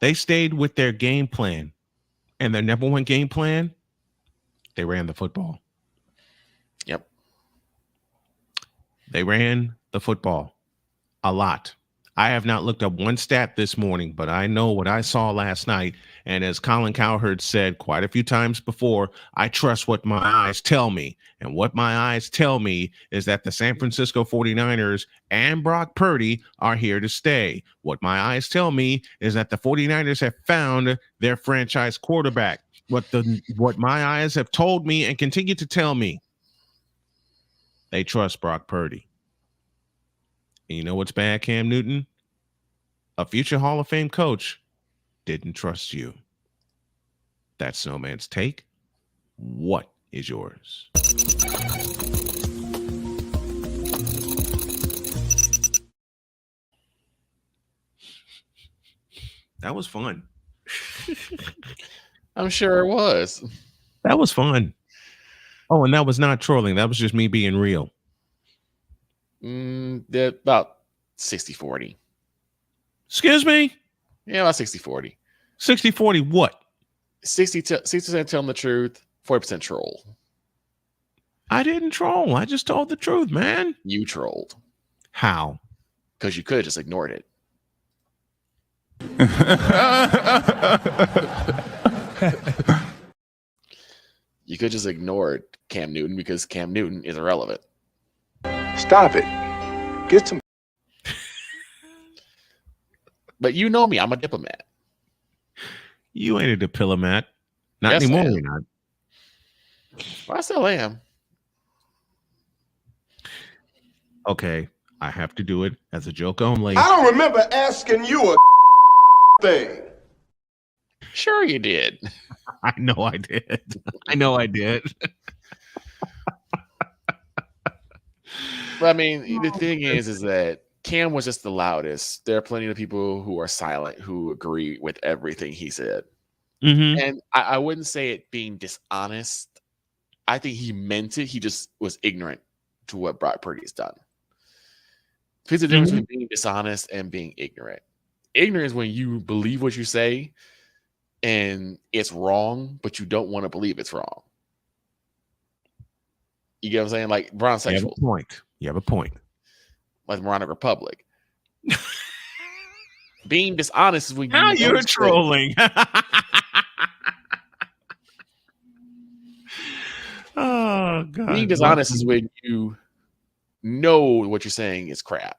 They stayed with their game plan. And their number one game plan, they ran the football. Yep. They ran the football a lot. I have not looked up one stat this morning, but I know what I saw last night. And as Colin Cowherd said quite a few times before, I trust what my eyes tell me. And what my eyes tell me is that the San Francisco 49ers and Brock Purdy are here to stay. What my eyes tell me is that the 49ers have found their franchise quarterback. What my eyes have told me and continue to tell me, they trust Brock Purdy. And you know what's bad, Cam Newton? A future Hall of Fame coach didn't trust you. That's Snowman's take. What is yours? That was fun. I'm sure it was. That was fun. Oh, and that was not trolling. That was just me being real. They're about 60-40. Excuse me? Yeah, about 60-40. 60-40 what? 60% telling the truth, 40% troll. I didn't troll. I just told the truth, man. You trolled. How? Because you could have just ignored it. You could just ignored Cam Newton because Cam Newton is irrelevant. Stop it. Get some. But you know me, I'm a diplomat. You ain't a diplomat. Not Yes, anymore, I am. you're not. Well, I still am. Okay, I have to do it as a joke only. I don't remember asking you a thing. Sure you did. I know I did. I know I did. But I mean, the thing is that Cam was just the loudest. There are plenty of people who are silent who agree with everything he said. Mm-hmm. And I wouldn't say it being dishonest. I think he meant it. He just was ignorant to what Brock Purdy has done. There's a difference between being dishonest and being ignorant. Ignorant is when you believe what you say and it's wrong, but you don't want to believe it's wrong. You get what I'm saying? Like Bronze You have Sexual. a point. You have a point. Like Moronic Republic. Being dishonest is when Now you you're trolling. Oh God. Being dishonest is when you know what you're saying is crap,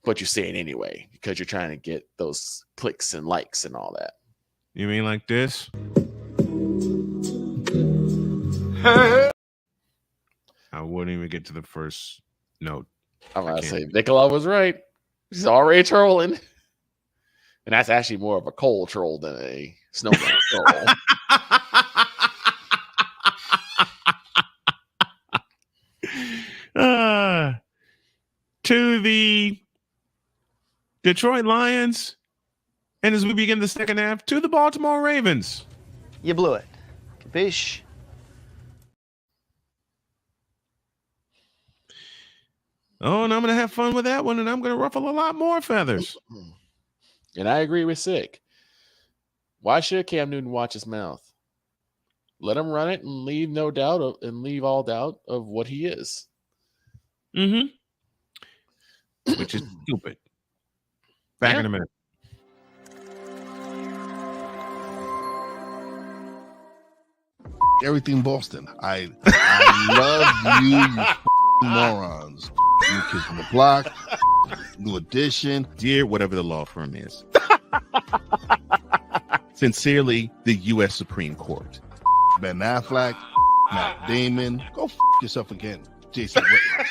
but you say it anyway because you're trying to get those clicks and likes and all that. You mean like this? I wouldn't even get to the first note. I'm gonna say Nicola was right. He's already trolling. And that's actually more of a coal troll than a snowman troll. To the Detroit Lions, and as we begin the second half, to the Baltimore Ravens. You blew it. Capiche? Oh, and I'm going to have fun with that one, and I'm going to ruffle a lot more feathers. And I agree with Sick. Why should Cam Newton watch his mouth? Let him run it and leave no doubt and leave all doubt of what he is. Mm-hmm. Which is stupid. Back in a minute. Everything Boston. I love you, you morons. You kids on the block. New edition. Dear whatever the law firm is. Sincerely, the U.S. Supreme Court. Ben Affleck, Matt Damon. Go yourself again, Jason Whitlock.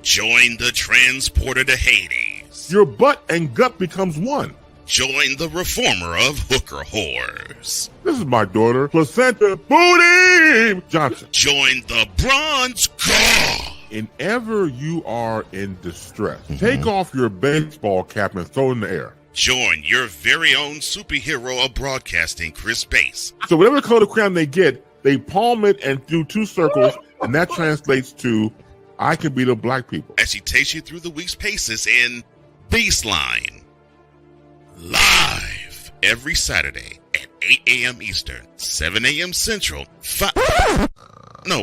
Join the transporter to Hades. Your butt and gut becomes one. Join the reformer of hooker whores. This is my daughter, Placenta Booty Johnson. Join the bronze god. Whenever you are in distress, take off your baseball cap and throw it in the air. Join your very own superhero of broadcasting, Chris Bass. So whatever color crayon they get, they palm it and do two circles, and that translates to I can beat up black people. As she takes you through the week's paces in Baseline. Live every Saturday at 8 a.m. Eastern, 7 a.m. Central,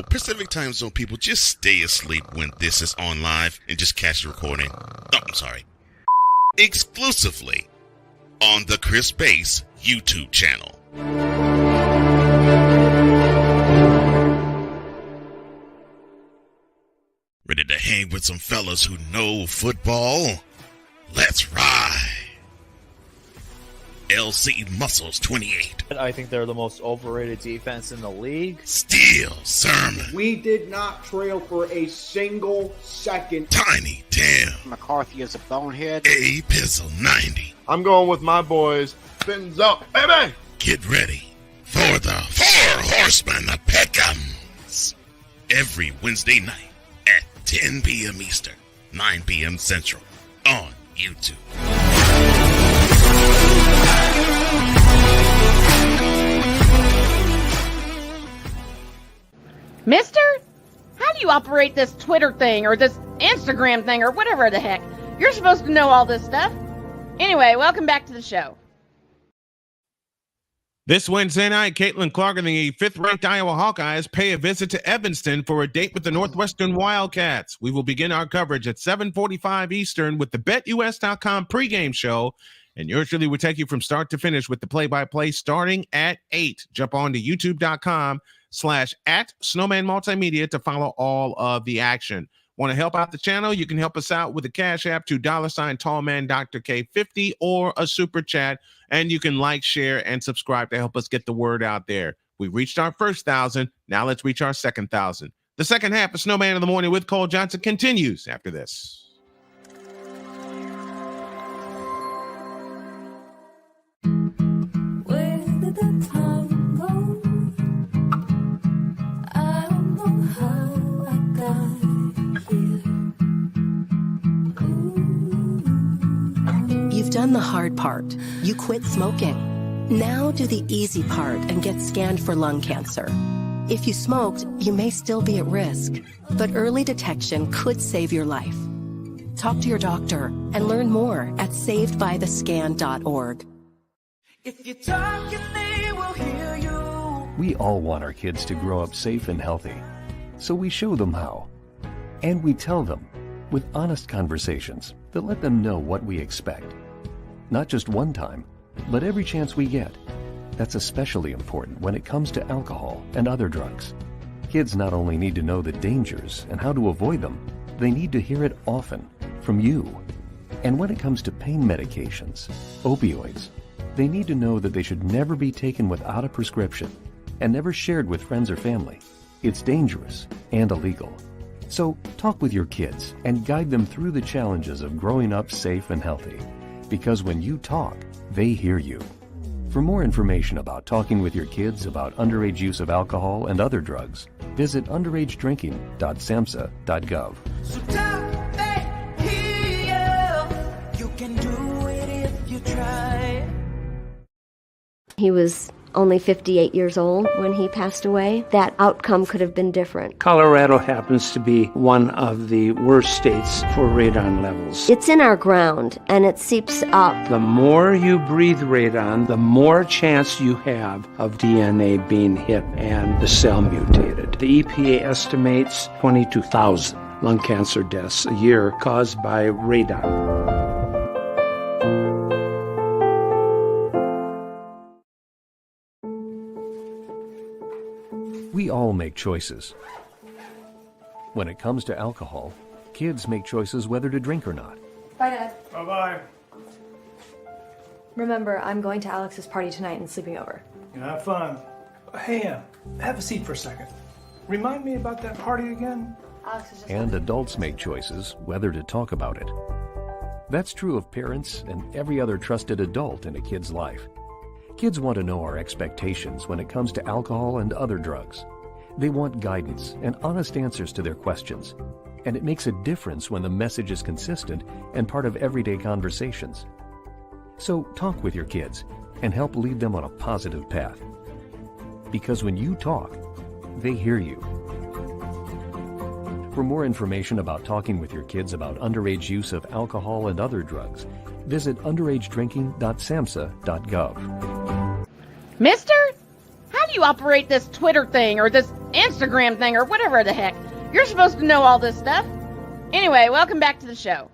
Pacific Time Zone people, just stay asleep when this is on live and just catch the recording. Oh, I'm sorry. Exclusively on the Chris Bass YouTube channel. Ready to hang with some fellas who know football? Let's ride. LC Muscles 28. I think they're the most overrated defense in the league. Steel Sermon. We did not trail for a single second. Tiny Tim. McCarthy is a bonehead. A Pizzle 90. I'm going with my boys. Fins up, baby. Get ready for the Four Horsemen of Peckham's. Every Wednesday night at 10 p.m. Eastern, 9 p.m. Central on YouTube. Mister? How do you operate this Twitter thing or this Instagram thing or whatever the heck? You're supposed to know all this stuff. Anyway, welcome back to the show. This Wednesday night, Caitlin Clark and the 5th-ranked Iowa Hawkeyes pay a visit to Evanston for a date with the Northwestern Wildcats. We will begin our coverage at 7:45 Eastern with the BetUS.com pregame show, and yours truly will take you from start to finish with the play-by-play starting at 8. Jump on to youtube.com/@Snowman Multimedia to follow all of the action. Want to help out the channel? You can help us out with a Cash App to $Tallman Dr. K50 or a super chat. And you can like, share, and subscribe to help us get the word out there. We reached our first 1,000. Now let's reach our second 1,000. The second half of Snowman in the Morning with Cole Johnson continues after this. Where did the time go? I don't know how I got here. You've done the hard part. You quit smoking. Now do the easy part and get scanned for lung cancer. If you smoked, you may still be at risk, but early detection could save your life. Talk to your doctor and learn more at savedbythescan.org. If you're talking, they will hear you. We all want our kids to grow up safe and healthy, so we show them how. And we tell them with honest conversations that let them know what we expect. Not just one time, but every chance we get. That's especially important when it comes to alcohol and other drugs. Kids not only need to know the dangers and how to avoid them, they need to hear it often from you. And when it comes to pain medications, opioids, they need to know that they should never be taken without a prescription and never shared with friends or family. It's dangerous and illegal. So talk with your kids and guide them through the challenges of growing up safe and healthy. Because when you talk, they hear you. For more information about talking with your kids about underage use of alcohol and other drugs, visit underagedrinking.samhsa.gov. So talk, they hear you. You can do it if you try. He was only 58 years old when he passed away. That outcome could have been different. Colorado happens to be one of the worst states for radon levels. It's in our ground, and it seeps up. The more you breathe radon, the more chance you have of DNA being hit and the cell mutated. The EPA estimates 22,000 lung cancer deaths a year caused by radon. We all make choices. When it comes to alcohol, kids make choices whether to drink or not. Bye, Dad. Bye-bye. Remember, I'm going to Alex's party tonight and sleeping over. You have fun. Hey, have a seat for a second. Remind me about that party again? Alex is just And adults make choices whether to talk about it. That's true of parents and every other trusted adult in a kid's life. Kids want to know our expectations when it comes to alcohol and other drugs. They want guidance and honest answers to their questions. And it makes a difference when the message is consistent and part of everyday conversations. So talk with your kids and help lead them on a positive path. Because when you talk, they hear you. For more information about talking with your kids about underage use of alcohol and other drugs, visit underagedrinking.samhsa.gov. Mister? How do you operate this Twitter thing or this Instagram thing or whatever the heck? You're supposed to know all this stuff. Anyway, welcome back to the show.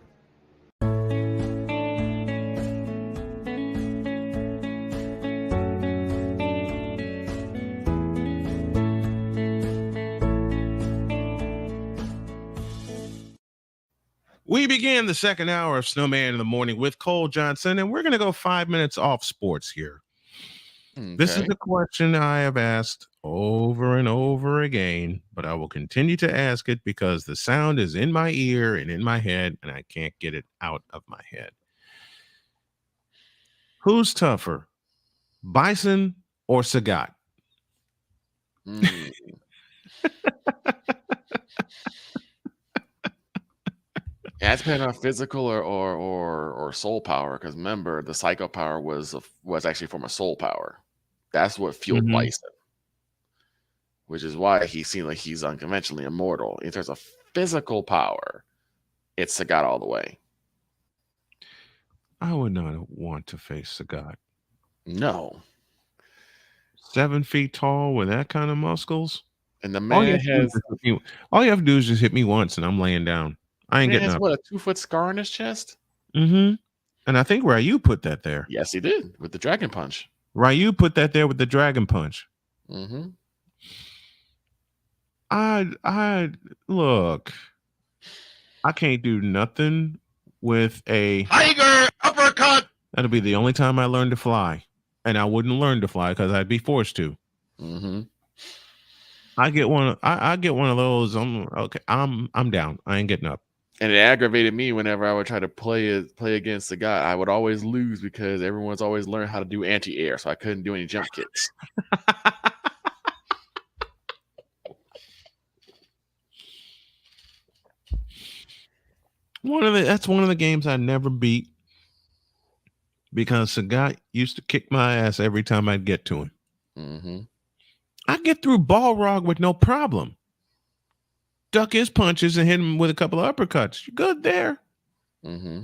We began the second hour of Snowman in the Morning with Cole Johnson, and we're going to go 5 minutes off sports here. Okay. This is the question I have asked over and over again, but I will continue to ask it because the sound is in my ear and in my head, and I can't get it out of my head. Who's tougher, Bison or Sagat? Yeah, it's depending on physical or soul power. Because remember, the psycho power was actually from a soul power. That's what fueled Bison, which is why he seemed like he's unconventionally immortal. In terms of physical power, it's Sagat all the way. I would not want to face Sagat. No. 7 feet tall with that kind of muscles. And the man all you have to do is just hit me once and I'm laying down. I ain't getting up. What, a 2-foot scar on his chest? Mm-hmm. And I think Ryu put that there. Yes, he did with the dragon punch. Ryu put that there with the dragon punch. Mm-hmm. I look. I can't do nothing with a tiger uppercut. That'll be the only time I learn to fly, and I wouldn't learn to fly because I'd be forced to. Mm-hmm. I get one of those. I'm down. I ain't getting up. And it aggravated me whenever I would try to play against the guy. I would always lose because everyone's always learned how to do anti-air, so I couldn't do any jump kicks. That's one of the games I never beat because Sagat used to kick my ass every time I'd get to him. Mm-hmm. I get through Balrog with no problem. Duck his punches and hit him with a couple of uppercuts. You're good there. Mm-hmm.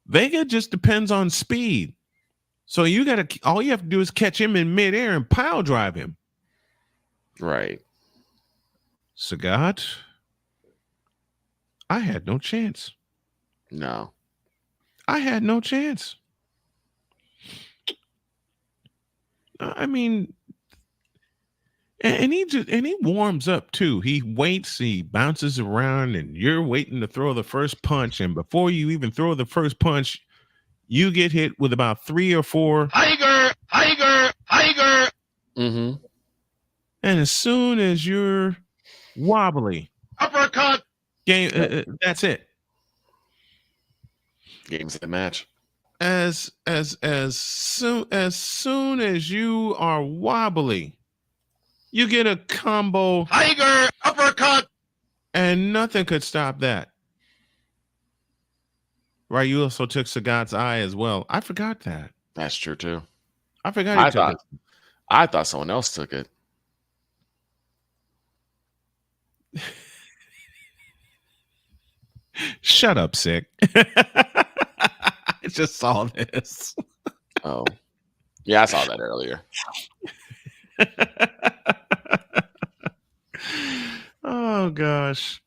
Vega just depends on speed. So all you have to do is catch him in midair and pile drive him. Right. Sagat, I had no chance. No. I had no chance. I mean, and he warms up too. He waits, he bounces around, and you're waiting to throw the first punch. And before you even throw the first punch, you get hit with about 3 or 4 tiger. Mm-hmm. And as soon as you're wobbly, uppercut. Game. That's it. Game's the match. As soon as you are wobbly, you get a combo tiger uppercut, and nothing could stop that. Right? You also took Sagat's eye as well. I forgot that. That's true too. I forgot he took it. I thought someone else took it. Shut up, sick. I just saw this. Oh. Yeah, I saw that earlier. Oh gosh.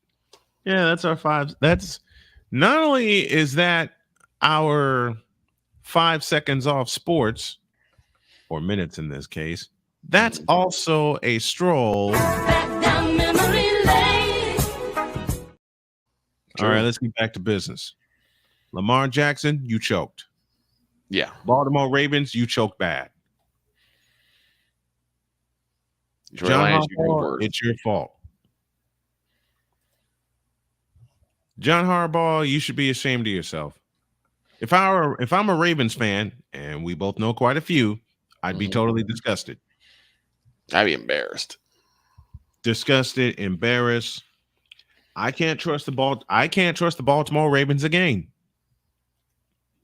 Yeah, that's our 5. That's not only is that our 5 seconds off sports, or minutes in this case, that's also a stroll. Down memory lane. All right, let's get back to business. Lamar Jackson, you choked. Yeah. Baltimore Ravens, you choked bad. John Harbaugh, it's your fault. John Harbaugh, you should be ashamed of yourself. If I'm a Ravens fan, and we both know quite a few, I'd be totally disgusted. I'd be embarrassed. Disgusted, embarrassed. I can't trust the Baltimore Ravens again.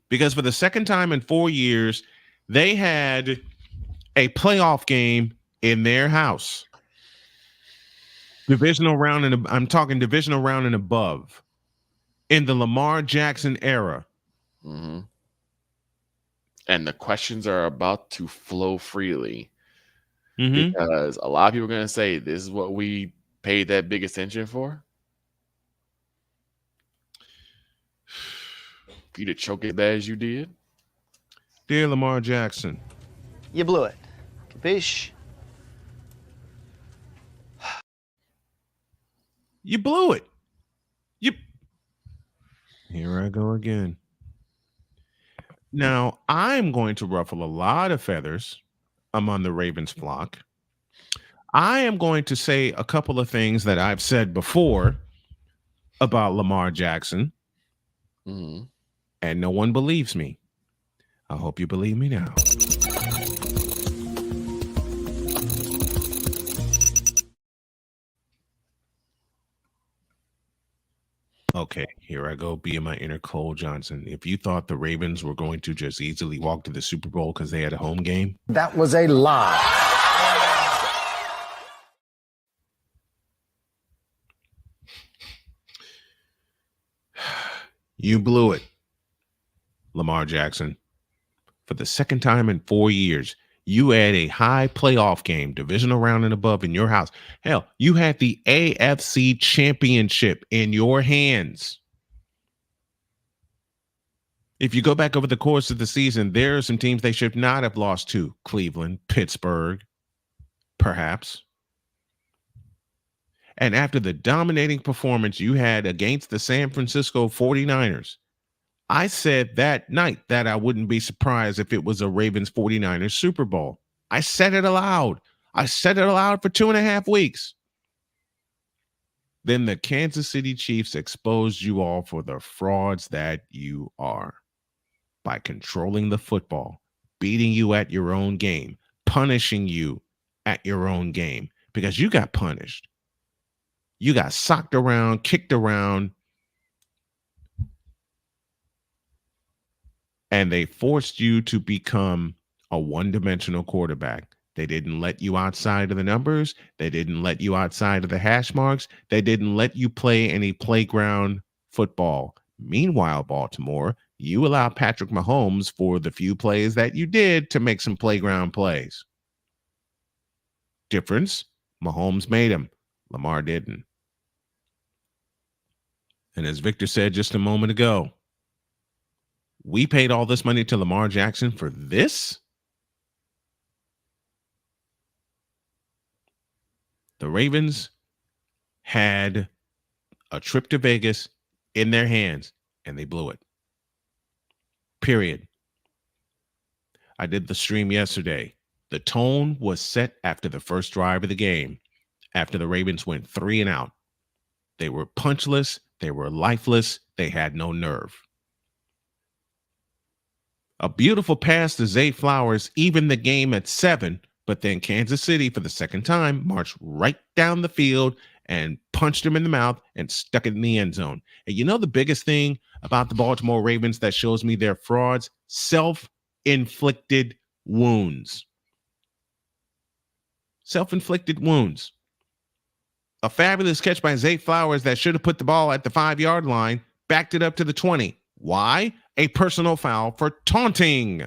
Because for the second time in 4 years, they had a playoff game in their house. Divisional round and I'm talking divisional round and above in the Lamar Jackson era. Mm-hmm. And the questions are about to flow freely because a lot of people are going to say, this is what we paid that big attention for. For you to choke it bad as you did. Dear Lamar Jackson. You blew it. Capiche? You blew it. Here I go again. Now, I'm going to ruffle a lot of feathers among the Ravens flock. I am going to say a couple of things that I've said before about Lamar Jackson, and no one believes me. I hope you believe me now. Okay, here I go being my inner Cole Johnson. If you thought the Ravens were going to just easily walk to the Super Bowl because they had a home game, that was a lie. You blew it, Lamar Jackson. For the second time in 4 years, you had a high playoff game, divisional round and above in your house. Hell, you had the AFC Championship in your hands. If you go back over the course of the season, there are some teams they should not have lost to. Cleveland, Pittsburgh, perhaps. And after the dominating performance you had against the San Francisco 49ers, I said that night that I wouldn't be surprised if it was a Ravens 49ers Super Bowl. I said it aloud. I said it aloud for 2.5 weeks. Then the Kansas City Chiefs exposed you all for the frauds that you are by controlling the football, beating you at your own game, punishing you at your own game because you got punished. You got socked around, kicked around, and they forced you to become a one-dimensional quarterback. They didn't let you outside of the numbers. They didn't let you outside of the hash marks. They didn't let you play any playground football. Meanwhile, Baltimore, you allowed Patrick Mahomes for the few plays that you did to make some playground plays. Difference, Mahomes made them. Lamar didn't. And as Victor said just a moment ago, we paid all this money to Lamar Jackson for this? The Ravens had a trip to Vegas in their hands, and they blew it. Period. I did the stream yesterday. The tone was set after the first drive of the game, after the Ravens went 3 and out. They were punchless. They were lifeless. They had no nerve. A beautiful pass to Zay Flowers evened the game at 7, but then Kansas City, for the second time, marched right down the field and punched him in the mouth and stuck it in the end zone. And you know the biggest thing about the Baltimore Ravens that shows me they're frauds? Self-inflicted wounds. Self-inflicted wounds. A fabulous catch by Zay Flowers that should have put the ball at the 5-yard line, backed it up to the 20. Why? A personal foul for taunting.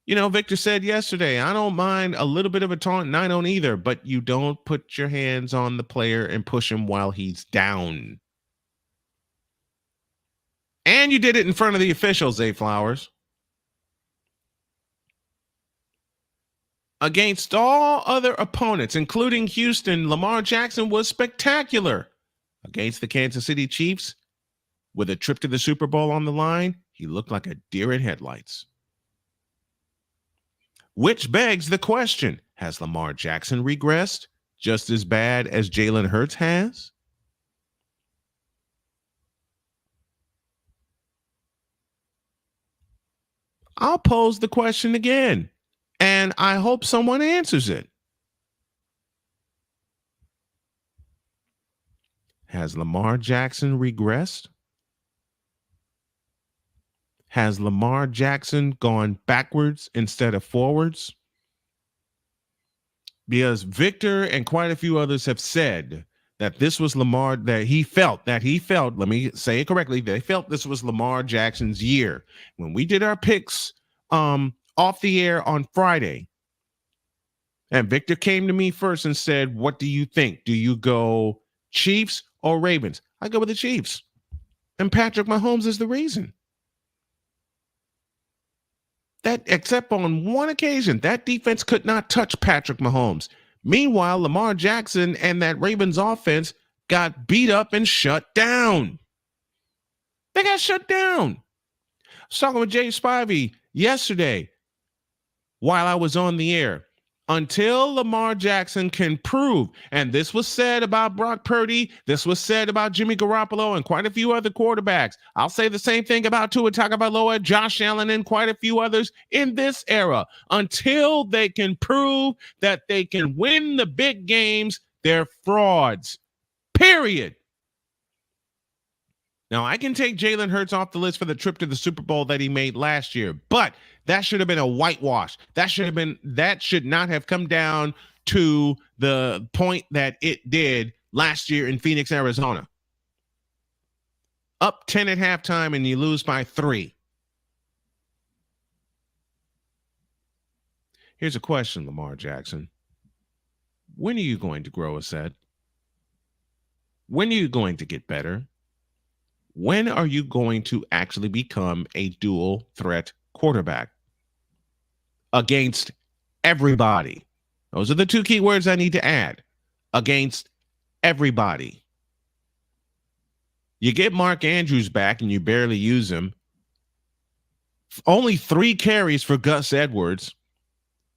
You know, Victor said yesterday, I don't mind a little bit of a taunt, and I don't either, but you don't put your hands on the player and push him while he's down. And you did it in front of the officials, Zay Flowers. Against all other opponents, including Houston, Lamar Jackson was spectacular. Against the Kansas City Chiefs, with a trip to the Super Bowl on the line, he looked like a deer in headlights. Which begs the question, has Lamar Jackson regressed just as bad as Jalen Hurts has? I'll pose the question again, and I hope someone answers it. Has Lamar Jackson regressed? Has Lamar Jackson gone backwards instead of forwards? because Victor and quite a few others have said that this was Lamar, that he felt, let me say it correctly, they felt this was Lamar Jackson's year. When we did our picks off the air on Friday, and Victor came to me first and said, what do you think? Do you go Chiefs or Ravens? I go with the Chiefs. And Patrick Mahomes is the reason. That, except on one occasion, that defense could not touch Patrick Mahomes. Meanwhile, Lamar Jackson and that Ravens offense got beat up and shut down. They got shut down. I was talking with Jay Spivey yesterday while I was on the air. Until Lamar Jackson can prove, and this was said about Brock Purdy, this was said about Jimmy Garoppolo and quite a few other quarterbacks. I'll say the same thing about Tua Tagovailoa, Josh Allen, and quite a few others in this era. Until they can prove that they can win the big games, they're frauds. Period. Now, I can take Jalen Hurts off the list for the trip to the Super Bowl that he made last year, but that should have been a whitewash. That should not have come down to the point that it did last year in Phoenix, Arizona. Up 10 at halftime and you lose by 3. Here's a question, Lamar Jackson. When are you going to grow a set? When are you going to get better? When are you going to actually become a dual threat quarterback against everybody? Those are the 2 key words I need to add. Against everybody. You get Mark Andrews back and you barely use him. Only 3 carries for Gus Edwards.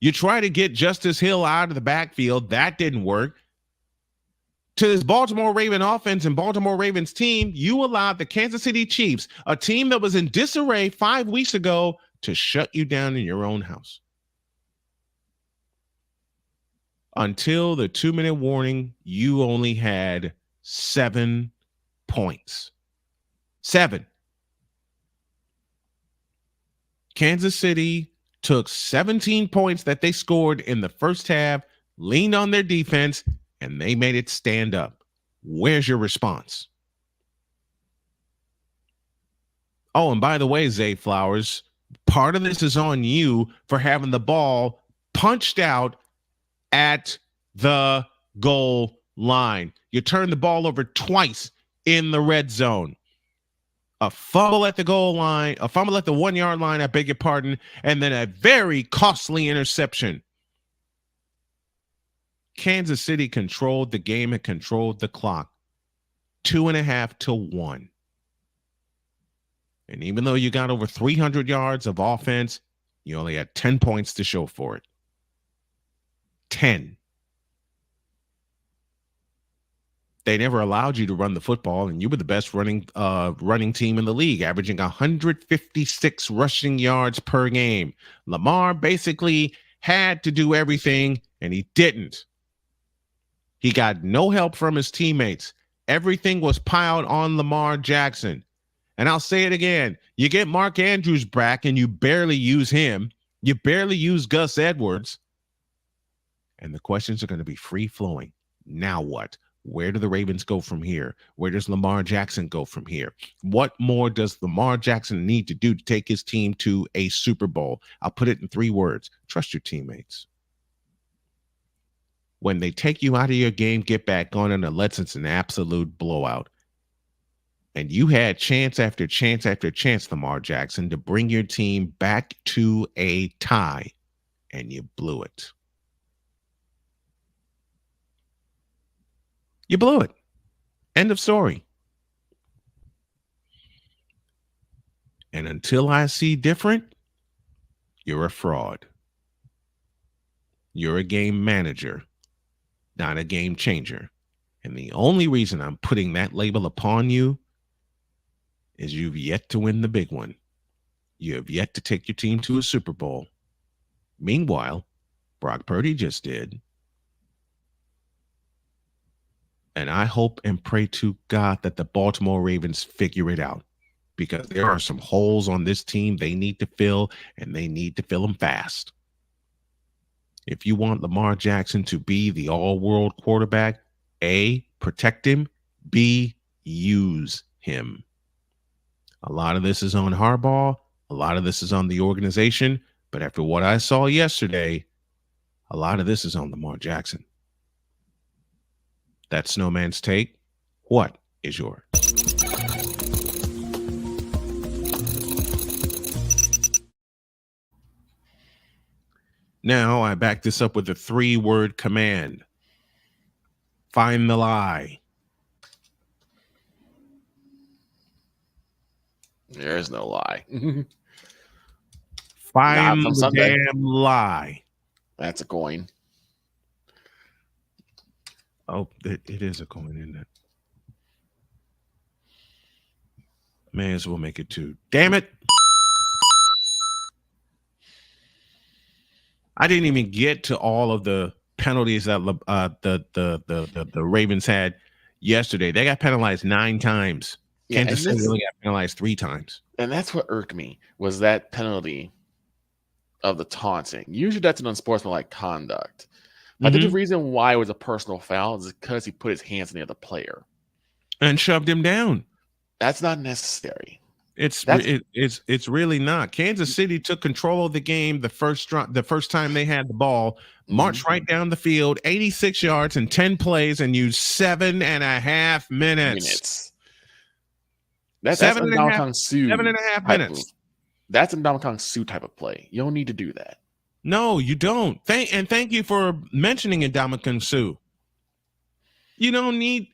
You try to get Justice Hill out of the backfield. That didn't work. To this Baltimore Raven offense and Baltimore Ravens team, you allowed the Kansas City Chiefs, a team that was in disarray 5 weeks ago, to shut you down in your own house. Until the 2-minute warning, you only had 7 points. 7. Kansas City took 17 points that they scored in the first half, leaned on their defense, and they made it stand up. Where's your response? Oh, and by the way, Zay Flowers, part of this is on you for having the ball punched out at the goal line. You turned the ball over twice in the red zone. A fumble at the goal line, a fumble at the 1-yard line, I beg your pardon, and then a very costly interception. Kansas City controlled the game and controlled the clock. 2.5 to 1. And even though you got over 300 yards of offense, you only had 10 points to show for it. 10. They never allowed you to run the football, and you were the best running team in the league, averaging 156 rushing yards per game. Lamar basically had to do everything, and he didn't. He got no help from his teammates. Everything was piled on Lamar Jackson. And I'll say it again. You get Mark Andrews back and you barely use him. You barely use Gus Edwards. And the questions are going to be free flowing. Now what? Where do the Ravens go from here? Where does Lamar Jackson go from here? What more does Lamar Jackson need to do to take his team to a Super Bowl? I'll put it in 3 words. Trust your teammates. When they take you out of your game, get back on it unless it's an absolute blowout. And you had chance after chance after chance, Lamar Jackson, to bring your team back to a tie, and you blew it. You blew it. End of story. And until I see different, you're a fraud. You're a game manager, not a game changer. And the only reason I'm putting that label upon you is you've yet to win the big one. You have yet to take your team to a Super Bowl. Meanwhile, Brock Purdy just did. And I hope and pray to God that the Baltimore Ravens figure it out, because there are some holes on this team they need to fill, and they need to fill them fast. If you want Lamar Jackson to be the all-world quarterback, A, protect him, B, use him. A lot of this is on Harbaugh. A lot of this is on the organization. But after what I saw yesterday, a lot of this is on Lamar Jackson. That's Snowman's take. What is yours? Now I back this up with a 3-word command. Find the lie. There is no lie. Find the damn lie. That's a coin. Oh, it is a coin, isn't it? May as well make it 2. Damn it. I didn't even get to all of the penalties that the Ravens had yesterday. They got penalized 9 times. Yeah, Kansas City only got penalized 3 times. And that's what irked me, was that penalty of the taunting. Usually that's an unsportsmanlike conduct. But I think the reason why it was a personal foul is because he put his hands in the other player. And shoved him down. That's not necessary. It's really not. Kansas City took control of the game the first time they had the ball, marched right down the field, 86 yards in 10 plays, and used 7.5 minutes. That's a Ndamukong Suh. 7.5 minutes. That's a Ndamukong Suh type of play. You don't need to do that. No, you don't. Thank you for mentioning Ndamukong Suh. You don't need.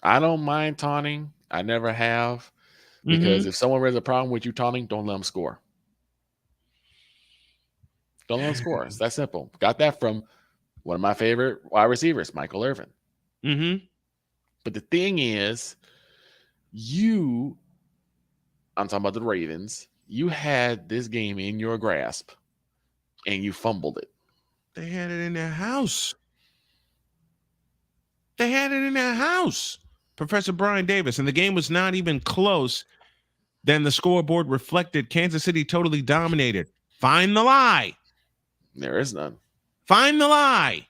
I don't mind taunting. I never have. Because if someone has a problem with you taunting, don't let them score. Don't let them score. It's that simple. Got that from one of my favorite wide receivers, Michael Irvin. But the thing is, I'm talking about the Ravens, you had this game in your grasp and you fumbled it. They had it in their house. Professor Brian Davis, and the game was not even close. Then the scoreboard reflected Kansas City totally dominated. Find the lie. There is none. Find the lie.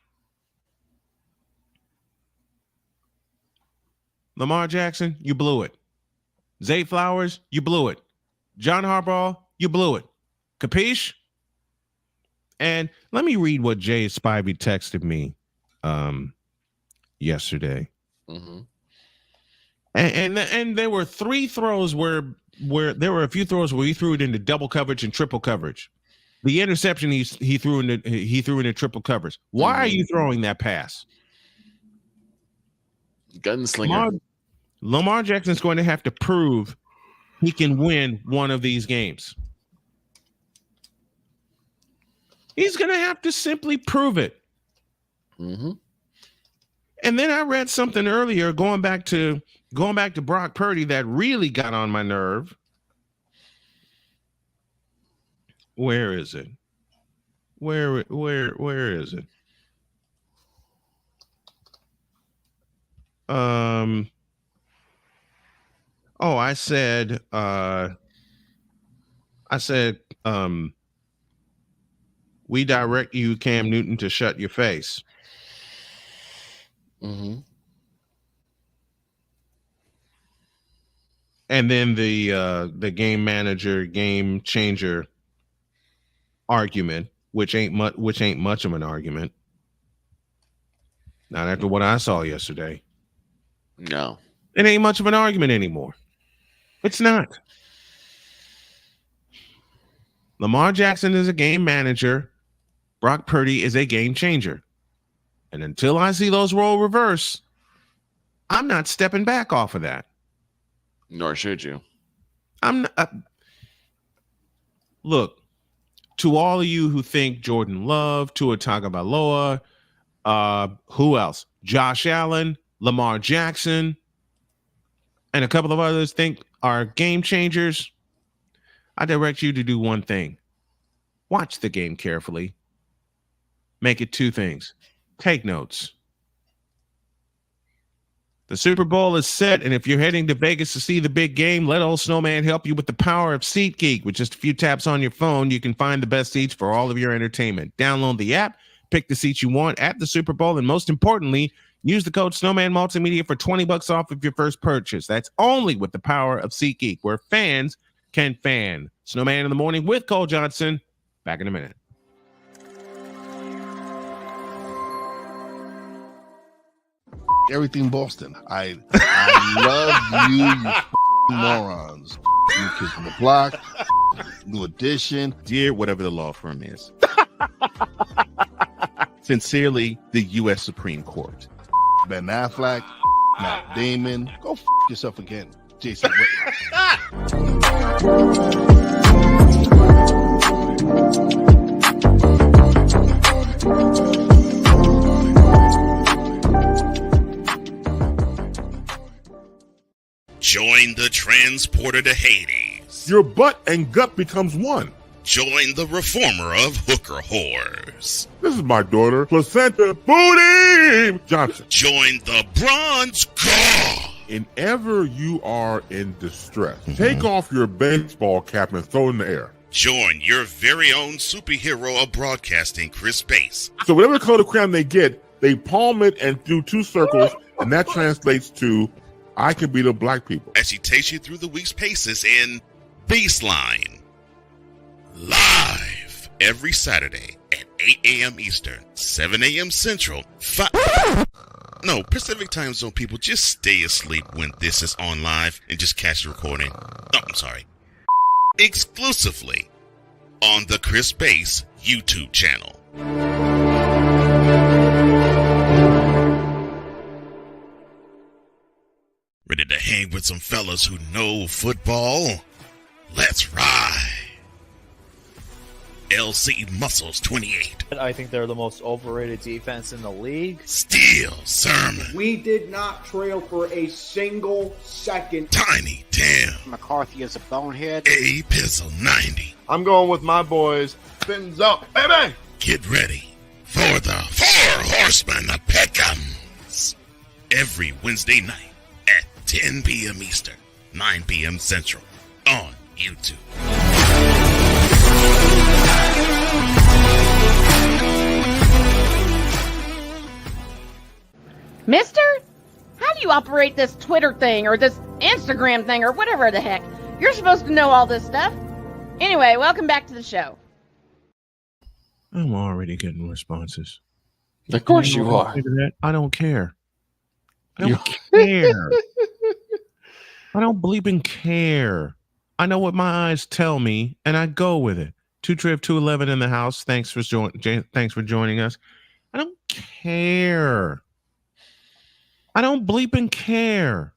Lamar Jackson, you blew it. Zay Flowers, you blew it. John Harbaugh, you blew it. Capiche? And let me read what Jay Spivey texted me yesterday. And there were 3 throws where there were a few throws where he threw it into double coverage and triple coverage. The interception he threw into triple coverage. Why are you throwing that pass? Gunslinger. Lamar Jackson's going to have to prove he can win one of these games. He's going to have to simply prove it. And then I read something earlier going back to Brock Purdy that really got on my nerve. Where is it? Where is it? I said we direct you, Cam Newton, to shut your face. And then the game manager, game changer argument, which ain't much of an argument. Not after what I saw yesterday. No. It ain't much of an argument anymore. It's not. Lamar Jackson is a game manager. Brock Purdy is a game changer. And until I see those role reverse, I'm not stepping back off of that. Nor should you. I'm not. Look, to all of you who think Jordan Love, Tua Tagovailoa, who else? Josh Allen, Lamar Jackson, and a couple of others think are game changers. I direct you to do one thing. Watch the game carefully. Make it 2 things. Take notes. The Super Bowl is set, and if you're heading to Vegas to see the big game, let old Snowman help you with the power of SeatGeek. With just a few taps on your phone, you can find the best seats for all of your entertainment. Download the app, pick the seats you want at the Super Bowl, and most importantly, use the code Snowman Multimedia for $20 off of your first purchase. That's only with the power of SeatGeek, where fans can fan. Snowman in the Morning with Cole Johnson. Back in a minute. Everything Boston. I love you morons. New Kids on the Block, New Edition. Dear whatever the law firm is. Sincerely, the U.S. Supreme Court. Ben Affleck, Matt Damon. Go yourself again, Jason Whitlock. Join the transporter to Hades. Your butt and gut becomes one. Join the reformer of hooker whores. This is my daughter, Placenta Booty Johnson. Join the bronze car. Whenever you are in distress, take off your baseball cap and throw it in the air. Join your very own superhero of broadcasting, Chris Bass. So whatever color of crayon they get, they palm it and do two circles, and that translates to I can beat up black people. As he takes you through the week's paces in Baseline. Live every Saturday at 8 a.m. Eastern, 7 a.m. Central, Pacific Time Zone people, just stay asleep when this is on live and just catch the recording. Oh, I'm sorry. Exclusively on the Chris Bass YouTube channel. Ready to hang with some fellas who know football? Let's ride. LC Muscles 28. I think they're the most overrated defense in the league. Steel Sermon. We did not trail for a single second. Tiny Tim. McCarthy is a bonehead. A Pizzle 90. I'm going with my boys. Fins up, baby. Get ready for the Four Horsemen of Peckham's. Every Wednesday night at 10 p.m. Eastern, 9 p.m. Central on YouTube. Mister, how do you operate this Twitter thing or this Instagram thing or whatever the heck? You're supposed to know all this stuff. Anyway, welcome back to the show. I'm already getting responses. Of course you are. I don't care. I don't care. I don't bleeping care. I know what my eyes tell me, and I go with it. 2Trip211 in the house. Thanks for joining us. I don't care. I don't bleeping care.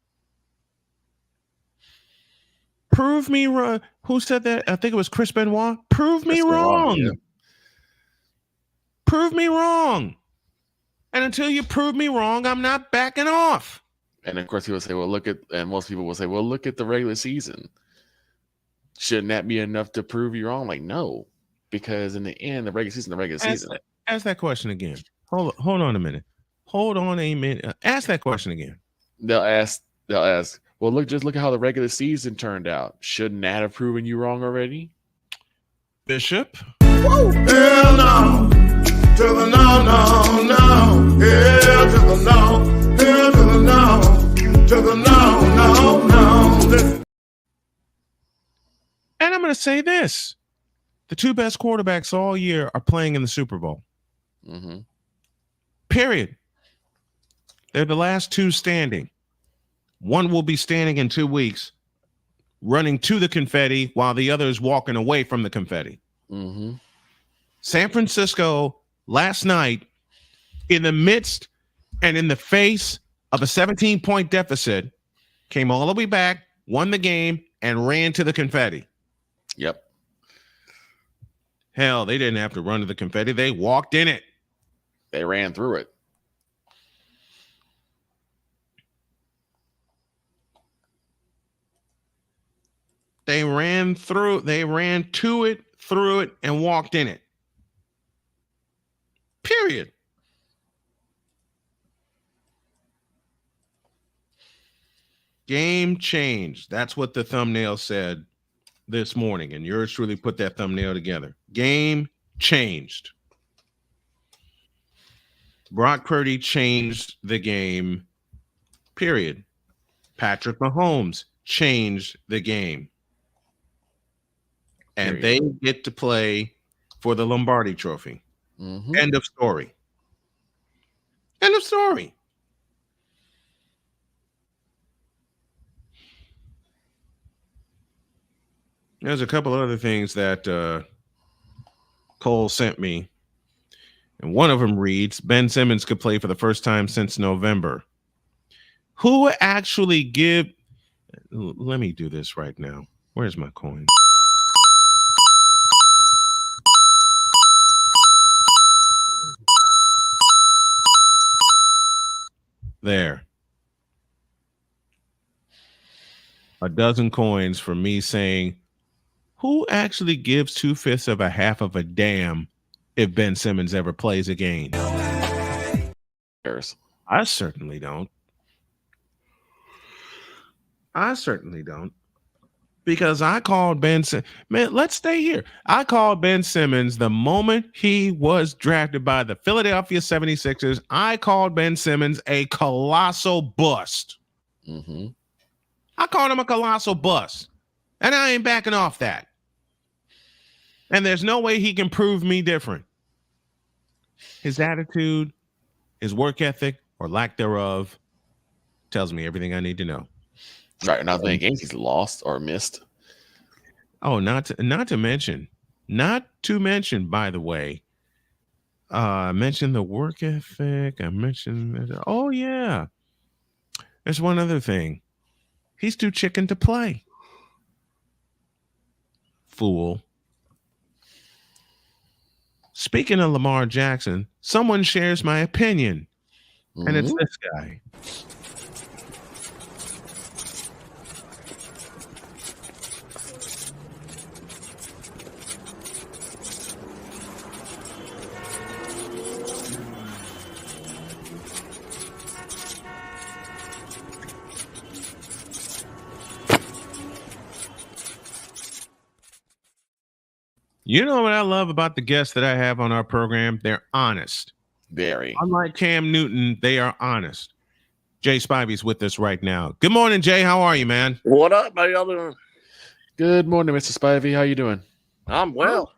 Prove me wrong. Who said that? I think it was Chris Benoit. Prove me wrong. Yeah. Prove me wrong. And until you prove me wrong, I'm not backing off. And of course, he will say, most people will say, well, look at the regular season. Shouldn't that be enough to prove you wrong? Like, no, because in the end, the regular season. Ask that question again. Hold on a minute. Hold on a minute. Ask that question again. They'll ask, well, look at how the regular season turned out. Shouldn't that have proven you wrong already? Bishop? Hell no. To the no, no, no. Hell to the no. Hell to the no. To the no, no, no. And I'm going to say this. The two best quarterbacks all year are playing in the Super Bowl. Mm-hmm. Period. They're the last two standing. One will be standing in 2 weeks, running to the confetti while the other is walking away from the confetti. Mm-hmm. San Francisco last night, in the midst and in the face of a 17-point deficit, came all the way back, won the game, and ran to the confetti. Yep. Hell, they didn't have to run to the confetti. They walked in it. They ran through it. They ran to it, through it, and walked in it. Period. Game changed. That's what the thumbnail said this morning, and yours truly put that thumbnail together. Game changed. Brock Purdy changed the game, period. Patrick Mahomes changed the game. And they get to play for the Lombardi Trophy. Mm-hmm. End of story. End of story. There's a couple other things that Cole sent me. And one of them reads, Ben Simmons could play for the first time since November. Who actually give... Let me do this right now. Where's my coin? There. A dozen coins for me saying, who actually gives 2/5 of a half of a damn if Ben Simmons ever plays a game? I certainly don't. Because I called Ben Simmons. Man, let's stay here. I called Ben Simmons the moment he was drafted by the Philadelphia 76ers. I called Ben Simmons a colossal bust. Mm-hmm. I called him a colossal bust. And I ain't backing off that. And there's no way he can prove me different. His attitude, his work ethic, or lack thereof tells me everything I need to know. Right, not the games he's lost or missed. Oh, not to mention, by the way, I mentioned the work ethic. I mentioned, oh yeah. There's one other thing. He's too chicken to play. Fool. Speaking of Lamar Jackson, someone shares my opinion, and it's this guy. You know what I love about the guests that I have on our program? They're honest. Very. Unlike Cam Newton, they are honest. Jay Spivey's with us right now. Good morning, Jay. How are you, man? What up? How y'all doing? Good morning, Mr. Spivey. How you doing? I'm well.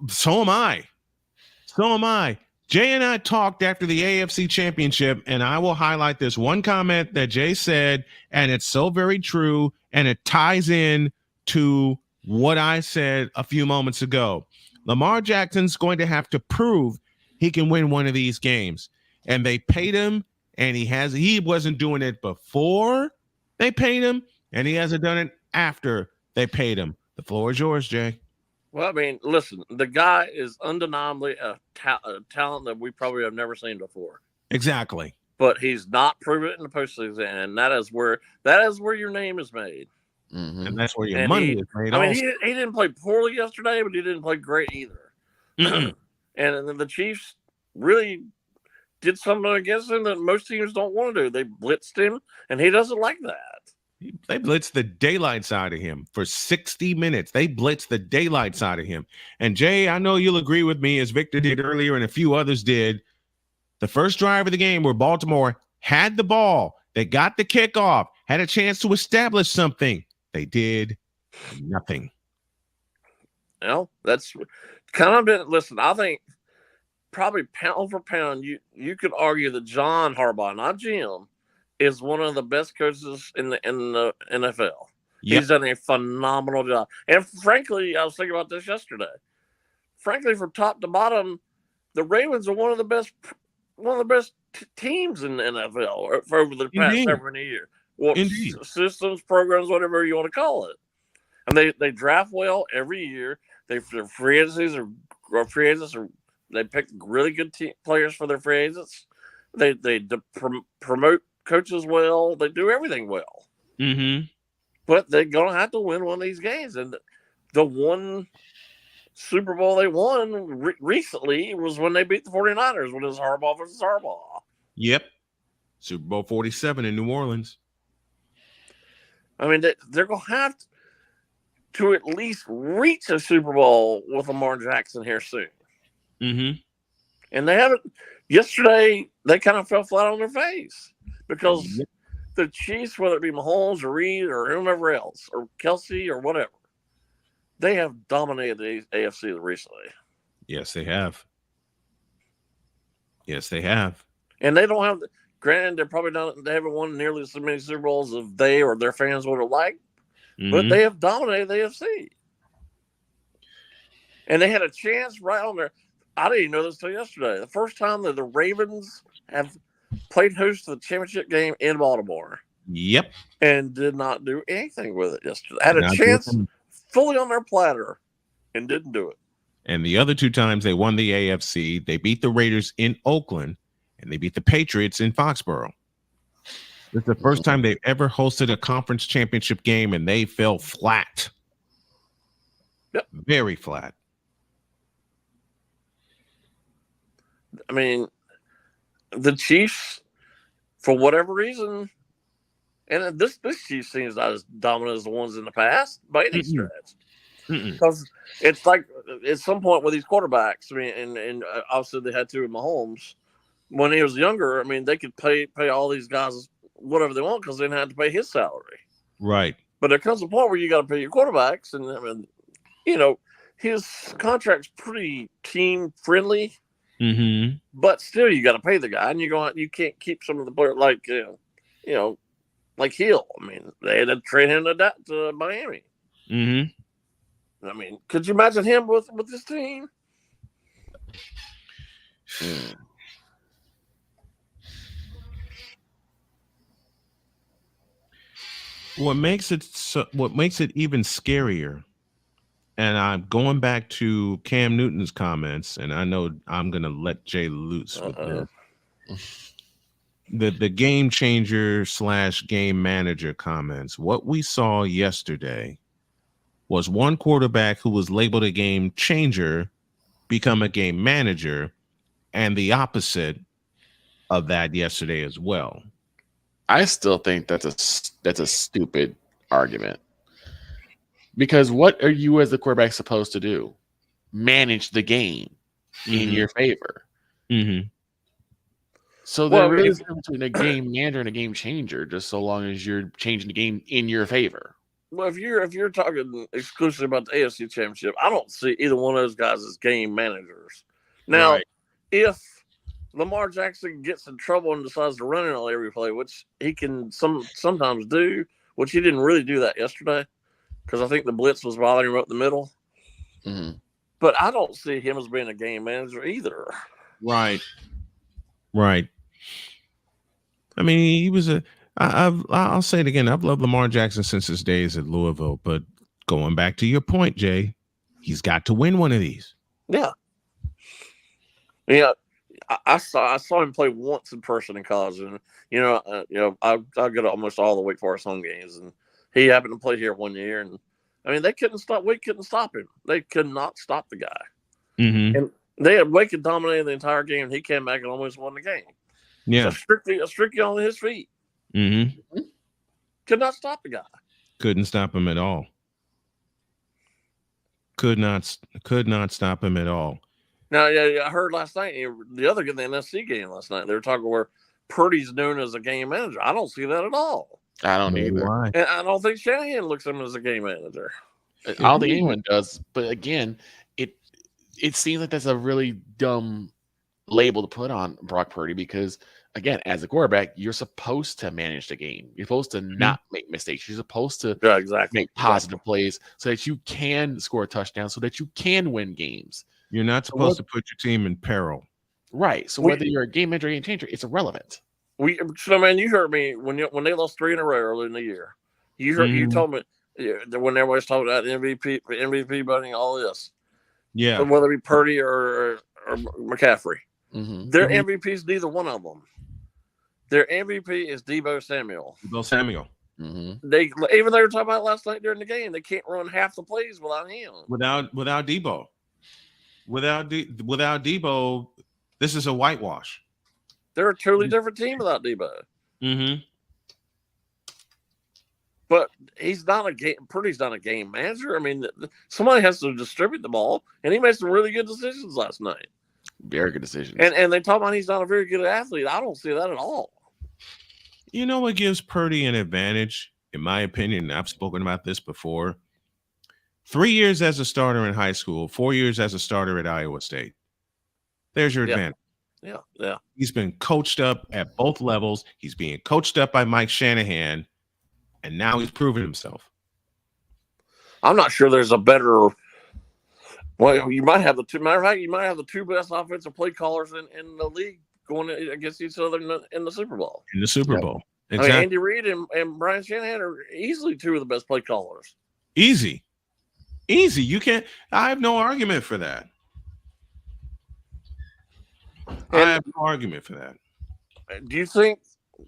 So am I. Jay and I talked after the AFC Championship, and I will highlight this one comment that Jay said, and it's so very true, and it ties in to what I said a few moments ago. Lamar Jackson's going to have to prove he can win one of these games. And they paid him, and he wasn't doing it before they paid him, and he hasn't done it after they paid him. The floor is yours, Jay. Well, I mean, listen, the guy is undeniably a talent that we probably have never seen before. Exactly. But he's not proven it in the postseason, and that is where your name is made. Mm-hmm. And that's where your money is made. I mean, he didn't play poorly yesterday, but he didn't play great either. And then the Chiefs really did something against him that most teams don't want to do. They blitzed him, and he doesn't like that. They blitzed the daylight side of him for 60 minutes. They blitzed the daylight side of him. And Jay, I know you'll agree with me, as Victor did earlier and a few others did. The first drive of the game where Baltimore had the ball, they got the kickoff, had a chance to establish something. They did nothing. Well, that's kind of been. Listen, I think probably pound for pound, you could argue that John Harbaugh, not Jim, is one of the best coaches in the NFL. Yep. He's done a phenomenal job. And frankly, I was thinking about this yesterday. Frankly, from top to bottom, the Ravens are one of the best teams in the NFL for over the past several years. Systems, programs, whatever you want to call it. And they draft well every year. Their free agencies they pick really good players for their free agents. They promote coaches well. They do everything well. Mm-hmm. But they're going to have to win one of these games. And the one Super Bowl they won recently was when they beat the 49ers, when it was Harbaugh versus Harbaugh. Yep. Super Bowl 47 in New Orleans. I mean, they're going to have to at least reach a Super Bowl with Lamar Jackson here soon. Mm-hmm. And they haven't. Yesterday, they kind of fell flat on their face because the Chiefs, whether it be Mahomes or Reed or whomever else, or Kelsey or whatever, they have dominated the AFC recently. Yes, they have. Yes, they have. And they don't have. Granted, they're probably not. They haven't won nearly as many Super Bowls as they or their fans would have liked, but they have dominated the AFC. And they had a chance right on there. I didn't even know this until yesterday. The first time that the Ravens have played host to the championship game in Baltimore. Yep. And did not do anything with it yesterday. Had a chance fully on their platter and didn't do it. And the other 2 times they won the AFC, they beat the Raiders in Oakland and they beat the Patriots in Foxborough. It's the first time they've ever hosted a conference championship game and they fell flat. Yep. Very flat. I mean, the Chiefs, for whatever reason, and this Chiefs team is not as dominant as the ones in the past by any stretch. Because it's like at some point with these quarterbacks, I mean, and obviously they had to with Mahomes. When he was younger, I mean, they could pay all these guys whatever they want because they didn't have to pay his salary. Right. But there comes a point where you got to pay your quarterbacks, and I mean, you know, his contract's pretty team friendly. Mm-hmm. But still, you got to pay the guy, and you can't keep some of the players like like Hill. I mean, they had to trade him to Miami. Mm-hmm. I mean, could you imagine him with this team? What makes it even scarier, and I'm going back to Cam Newton's comments, and I know I'm gonna let Jay loose with this. The game changer / game manager comments. What we saw yesterday was one quarterback who was labeled a game changer become a game manager, and the opposite of that yesterday as well. I still think that's a stupid argument, because what are you as the quarterback supposed to do? Manage the game in your favor. Mm-hmm. So there is between a game manager and a game changer, just so long as you're changing the game in your favor. Well, if you're talking exclusively about the AFC Championship, I don't see either one of those guys as game managers. Now, if Lamar Jackson gets in trouble and decides to run it on every play, which he can sometimes do, which he didn't really do that yesterday, because I think the blitz was bothering him up the middle. Mm-hmm. But I don't see him as being a game manager either. Right. I mean, he was I'll say it again. I've loved Lamar Jackson since his days at Louisville, but going back to your point, Jay, he's got to win one of these. Yeah. Yeah. I saw him play once in person in college, and I go to almost all the Wake Forest home games, and he happened to play here one year, and I mean Wake couldn't stop him. They could not stop the guy, and Wake had dominated the entire game. And he came back and almost won the game. Yeah, so strictly on his feet. Could not stop the guy. Couldn't stop him at all. Could not stop him at all. Now, I heard last night the other the NFC game last night. They were talking where Purdy's known as a game manager. I don't see that at all. I don't either. And I don't think Shanahan looks at him as a game manager. I don't think anyone does. But again, it seems like that's a really dumb label to put on Brock Purdy, because again, as a quarterback, you're supposed to manage the game. You're supposed to not make mistakes. You're supposed to make positive plays so that you can score a touchdown, so that you can win games. You're not supposed to put your team in peril. Right. So whether you're a game manager or a game changer, it's irrelevant. Man, you heard me when they lost 3 in a row early in the year. You told me when everybody's talking about MVP voting, all this. Yeah. So whether it be Purdy or McCaffrey. Their MVP is neither one of them. Their MVP is Deebo Samuel. They even they were talking about last night during the game. They can't run half the plays without him. Without Deebo. Without Deebo, this is a whitewash. They're a totally different team without Deebo. But he's not a game. Purdy's not a game manager. I mean, somebody has to distribute the ball, and he made some really good decisions last night. Very good decisions. And they talk about he's not a very good athlete. I don't see that at all. You know what gives Purdy an advantage, in my opinion? And I've spoken about this before. 3 years as a starter in high school, 4 years as a starter at Iowa State. There's your advantage. Yeah. He's been coached up at both levels. He's being coached up by Mike Shanahan, and now he's proven himself. I'm not sure there's a better. Well, you might have the two. Matter of fact, you might have the two best offensive play callers in the league going against each other in the Super Bowl. In the Super Bowl, exactly. I mean, Andy Reid and Brian Shanahan are easily two of the best play callers. Easy. You can't. I have no argument for that. I have no argument for that. Do you think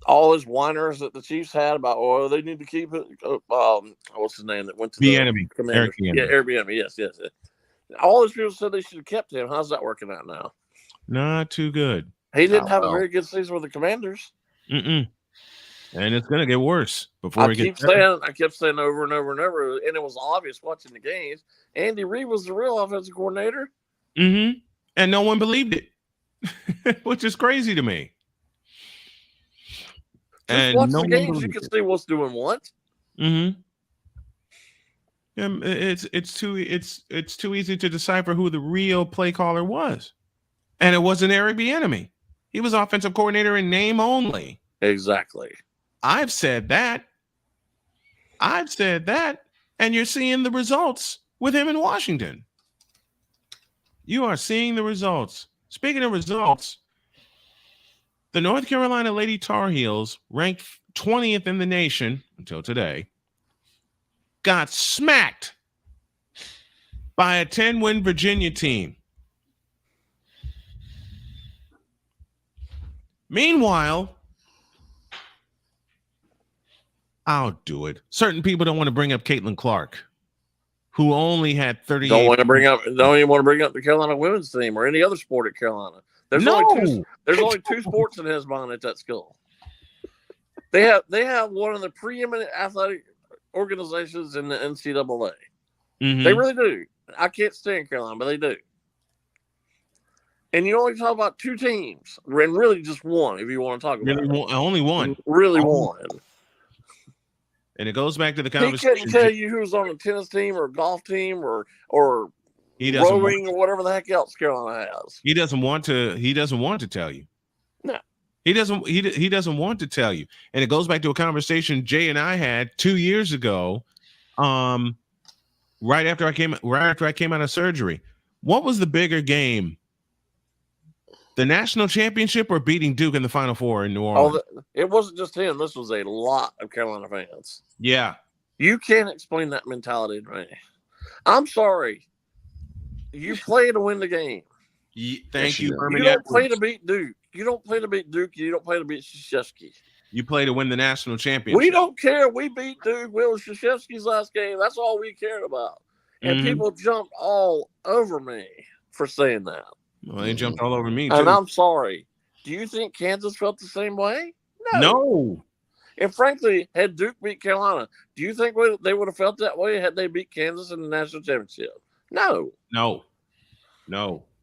all his whiners that the Chiefs had about, they need to keep it? What's his name that went to the enemy? Commanders? Eric Bieniemy. Yes. All those people said they should have kept him. How's that working out now? Not too good. He didn't have a very good season with the Commanders. And it's going to get worse before I kept saying over and over and over, and it was obvious watching the games. Andy Reid was the real offensive coordinator. And no one believed it, which is crazy to me. Just watch the games, you can see what's doing what. It's too easy to decipher who the real play caller was, and it wasn't Eric Bieniemy. He was offensive coordinator in name only. Exactly. I've said that, and you're seeing the results with him in Washington. You are seeing the results. Speaking of results, the North Carolina Lady Tar Heels, ranked 20th in the nation until today, got smacked by a 10-win Virginia team. Meanwhile, I'll do it. Certain people don't want to bring up Caitlin Clark, who only had 38. Don't even want to bring up the Carolina women's team or any other sport at Carolina. There's only two sports in his mind at that school. They have one of the preeminent athletic organizations in the NCAA. They really do. I can't stand Carolina, but they do. And you only talk about two teams, and really just one, if you want to talk about only one. Really one. And it goes back to the conversation. He couldn't tell you who's on a tennis team or golf team or rowing or whatever the heck else Carolina has. He doesn't want to tell you. No. He doesn't want to tell you. And it goes back to a conversation Jay and I had 2 years ago, right after I came out of surgery. What was the bigger game? The national championship or beating Duke in the Final Four in New Orleans? It wasn't just him. This was a lot of Carolina fans. Yeah. You can't explain that mentality to me. I'm sorry. You play to win the game. Thank you, Herman. You don't play to beat Duke. You don't play to beat Duke. You don't play to beat Krzyzewski. You play to win the national championship. We don't care. We beat Duke. It was Krzyzewski's last game. That's all we cared about. And people jumped all over me for saying that. Well, they jumped all over me, too. And I'm sorry. Do you think Kansas felt the same way? No. And frankly, had Duke beat Carolina, do you think they would have felt that way had they beat Kansas in the national championship? No. No,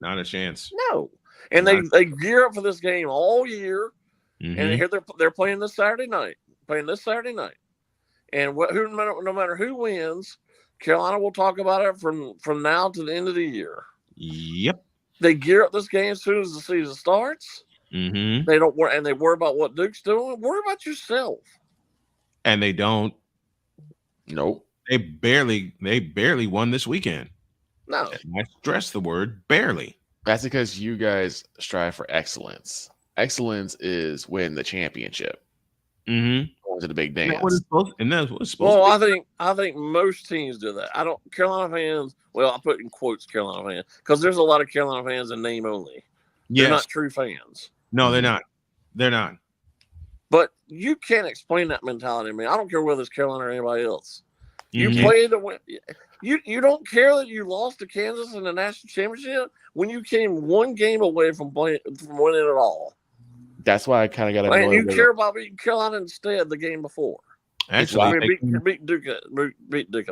not a chance. No. And they gear up for this game all year. And here they're playing this Saturday night. And no matter who wins, Carolina will talk about it from now to the end of the year. Yep. They gear up this game as soon as the season starts. They don't worry, and they worry about what Duke's doing. Worry about yourself. And they don't. Nope. They barely won this weekend. No. And I stress the word barely. That's because you guys strive for excellence. Excellence is win the championship. Going to the big dance. That's what it's supposed Well, to be. I think most teams do that. Carolina fans. Well, I put in quotes Carolina fans because there's a lot of Carolina fans in name only. They're not true fans. No, they're not. They're not. But you can't explain that mentality to me. I don't care whether it's Carolina or anybody else. You play to win. You don't care that you lost to Kansas in the national championship when you came one game away from winning it all. That's why I kind of got And you care about beating Carolina instead the game before. Actually, beat Duke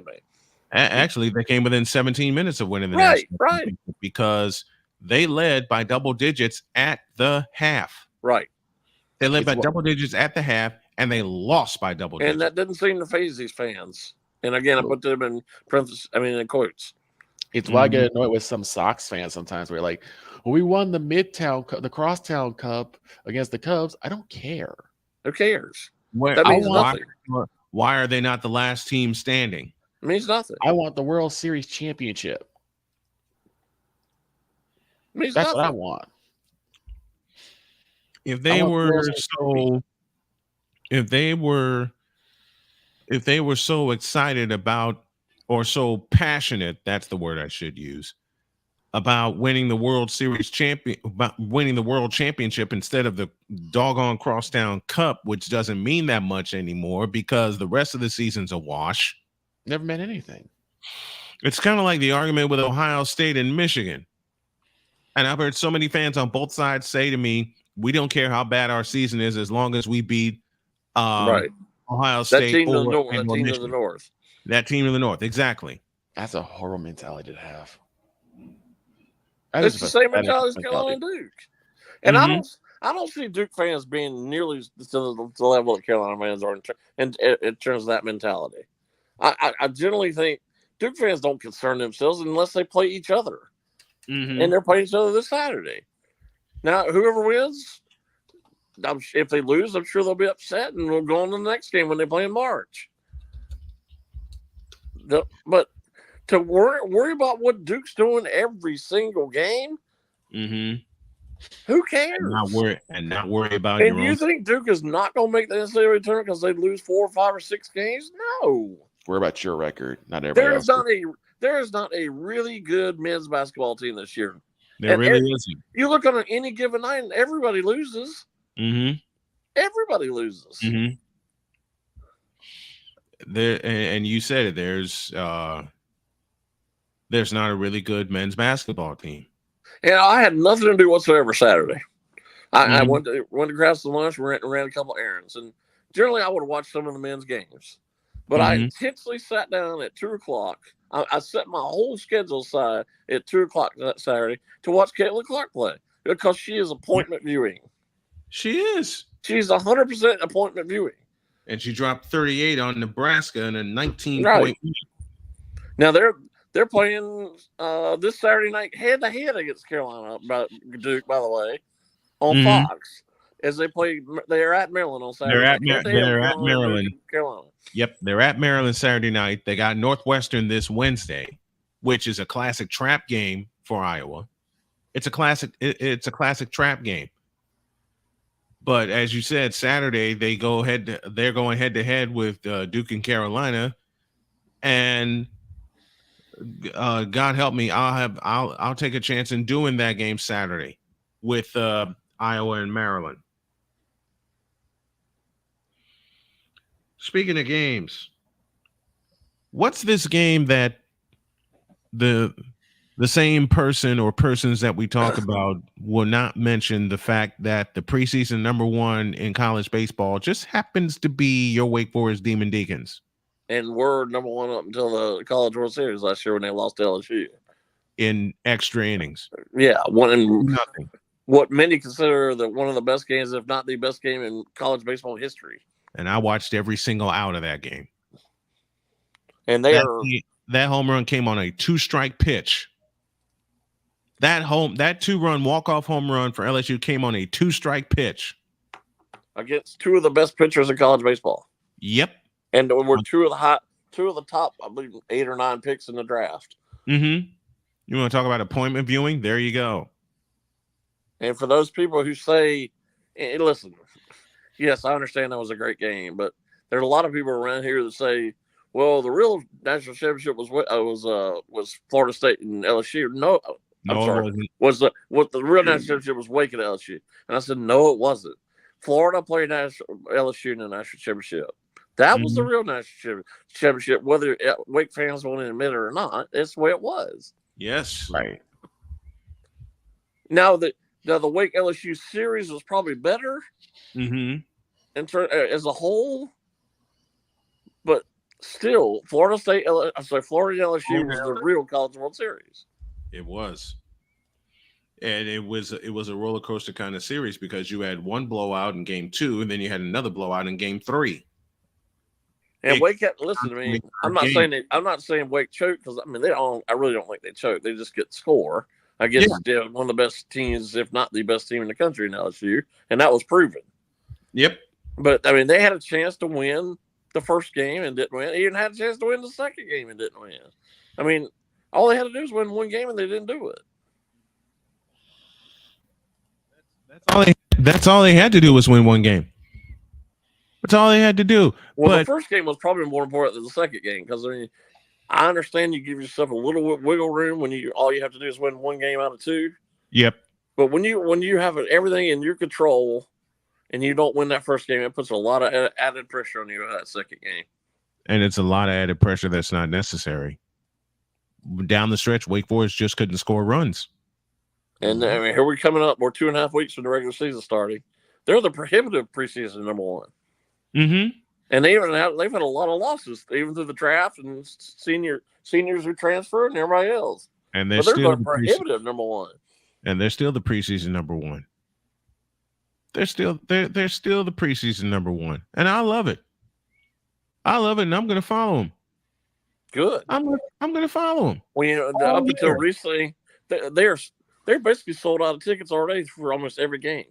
Bay. Actually, they came within 17 minutes of winning the Right, national right. championship because they led by double digits at the half. Right. They led by double digits at the half, and they lost by double digits. And that didn't seem to phase these fans. And again, I put them in parentheses. I mean, in quotes. It's why I get annoyed with some Sox fans sometimes. Where like, well, we won the Crosstown Cup against the Cubs. I don't care. Who cares? Where, That means nothing. Why are they not the last team standing? It means nothing. I want the World Series championship. It means That's nothing. what I want. If they were so excited about or so passionate, that's the word I should use, about winning the World Championship instead of the doggone Crosstown Cup, which doesn't mean that much anymore because the rest of the season's a wash. Never meant anything. It's kind of like the argument with Ohio State and Michigan. And I've heard so many fans on both sides say to me, we don't care how bad our season is as long as we beat Ohio State. That team to the north. That team to the north. That team to the north. Exactly. That's a horrible mentality to have. It's the same mentality as Carolina and Duke. And I don't see Duke fans being nearly to the level that Carolina fans are in terms of that mentality. I generally think Duke fans don't concern themselves unless they play each other. And they're playing each other this Saturday. Now, whoever wins, if they lose, I'm sure they'll be upset and we'll go on to the next game when they play in March. But to worry about what Duke's doing every single game, who cares? And not worry about and you think Duke is not going to make the NCAA tournament because they lose 4 or 5 or 6 games? No. Worry about your record, not everybody else. There is not a really good men's basketball team this year. There really isn't. You look on any given night, and everybody loses. Everybody loses. There, and you said it. There's not a really good men's basketball team. And I had nothing to do whatsoever Saturday. I went to grab some lunch, ran a couple errands, and generally I would watch some of the men's games. But I intentionally sat down at 2:00. I set my whole schedule aside at 2:00 that Saturday to watch Caitlin Clark play because she is appointment viewing. She is. She's 100% appointment viewing. And she dropped 38 on Nebraska in a 19 Right. point. Now they're playing this Saturday night head to head against Carolina, Duke, by the way, on Fox. As they're at Maryland on Saturday. They're at Maryland. Carolina. Yep, they're at Maryland Saturday night. They got Northwestern this Wednesday, which is a classic trap game for Iowa. It's a classic trap game. But as you said, Saturday they're going head to head with Duke and Carolina, and God help me, I'll take a chance in doing that game Saturday with Iowa and Maryland. Speaking of games, what's this game that the same person or persons that we talk about will not mention the fact that the preseason #1 in college baseball just happens to be your Wake Forest Demon Deacons? And we're #1 up until the College World Series last year when they lost to LSU. In extra innings. Yeah, nothing. What many consider one of the best games, if not the best game in college baseball history. And I watched every single out of that game. And that home run came on a 2-strike pitch. That 2-run walk-off home run for LSU came on a 2-strike pitch against 2 of the best pitchers in college baseball. Yep. And we're 2 of the top, I believe, 8 or 9 picks in the draft. You want to talk about appointment viewing? There you go. And for those people who say, and listen, yes, I understand that was a great game, but there are a lot of people around here that say, well, the real national championship was Florida State and LSU. No, I'm sorry. What the real national championship was Wake and LSU. And I said, no, it wasn't. Florida played LSU in the national championship. That was the real national championship, whether Wake fans want to admit it or not. That's the way it was. Yes. Right. Now the Wake LSU series was probably better as a whole, still, Florida State, Florida LSU was the real College World Series. It was. And it was a roller coaster kind of series because you had one blowout in game 2, and then you had another blowout in game 3. And Wake had listen to me. I'm not saying Wake choked because I really don't think they choked. They just get score. I guess they're one of the best teams, if not the best team in the country in LSU, and that was proven. Yep. But I mean, they had a chance to win the first game and didn't win. They even had a chance to win the second game and didn't win. I mean, all they had to do was win one game, and they didn't do it. That's all they had to do was win one game. That's all they had to do. Well, the first game was probably more important than the second game because I understand you give yourself a little wiggle room when all you have to do is win one game out of 2. Yep. But when you have everything in your control and you don't win that first game, it puts a lot of added pressure on you in that second game. And it's a lot of added pressure that's not necessary. Down the stretch, Wake Forest just couldn't score runs. And I mean, here we're coming up. We're 2.5 weeks from the regular season starting. They're the prohibitive preseason number 1. Mm-hmm. And they've had a lot of losses, even through the draft and seniors who transferred and everybody else. And they're still the prohibitive number 1. And they're still the preseason number 1. They're still the preseason number 1, and I love it. And I'm going to follow them. Good. I'm going to follow them. Well, up until recently, they're basically sold out of tickets already for almost every game.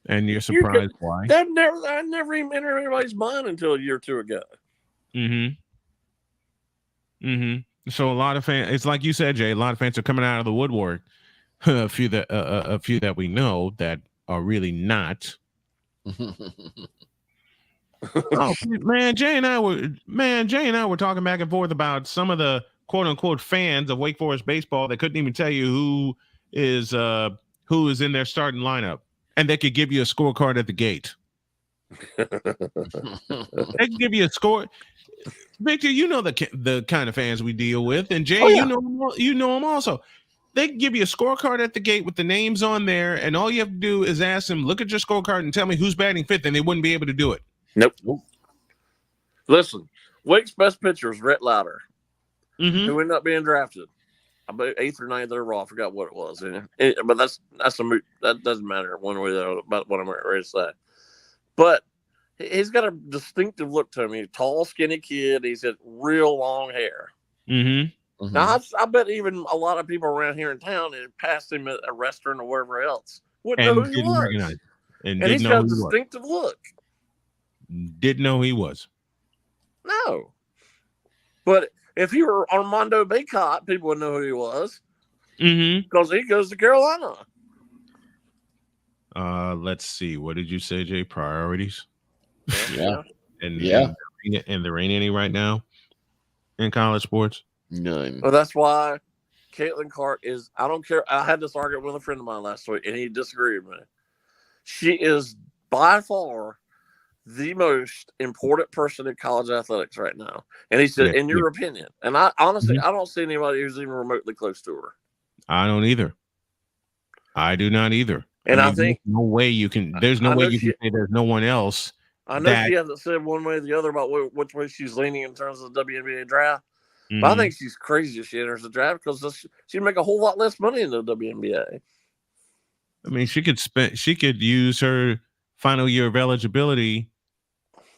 And you're surprised why? I never even entered anybody's mind until a year or 2 ago. Mm-hmm. Mm-hmm. So a lot of fans, it's like you said, Jay, a lot of fans are coming out of the woodwork. A few that we know that are really not. Oh man, Jay and I were talking back and forth about some of the quote unquote fans of Wake Forest baseball that couldn't even tell you who is in their starting lineup, and they could give you a scorecard at the gate. They can give you a score. Victor, you know the kind of fans we deal with, and Jay, you know them also. They can give you a scorecard at the gate with the names on there, and all you have to do is ask them, look at your scorecard and tell me who's batting 5th, and they wouldn't be able to do it. Nope. Listen, Wake's best pitcher is Rhett Lauder, who ended up being drafted. I bet 8th or 9th overall. I forgot what it was. But that doesn't matter one way or the other about what I'm ready to say. But he's got a distinctive look to him. He's a tall, skinny kid. He's got real long hair. Mm-hmm. Now, I bet even a lot of people around here in town had passed him at a restaurant or wherever else. Wouldn't know who he was. And he's got a distinctive look. Didn't know he was. No. But if he were Armando Baycott, people would know who he was. Because he goes to Carolina. Let's see. What did you say, Jay? Priorities? Yeah. And there ain't any right now in college sports? None. Well, that's why Caitlin Clark is, I don't care. I had this argument with a friend of mine last week, and he disagreed with me. She is by far the most important person in college athletics right now. And he said, in your opinion. And I honestly, I don't see anybody who's even remotely close to her. I don't either. I do not either. And I think there's no way you can say there's no one else. I know she hasn't said one way or the other about which way she's leaning in terms of the WNBA draft. But I think she's crazy if she enters the draft because she'd make a whole lot less money in the WNBA. I mean, she could use her final year of eligibility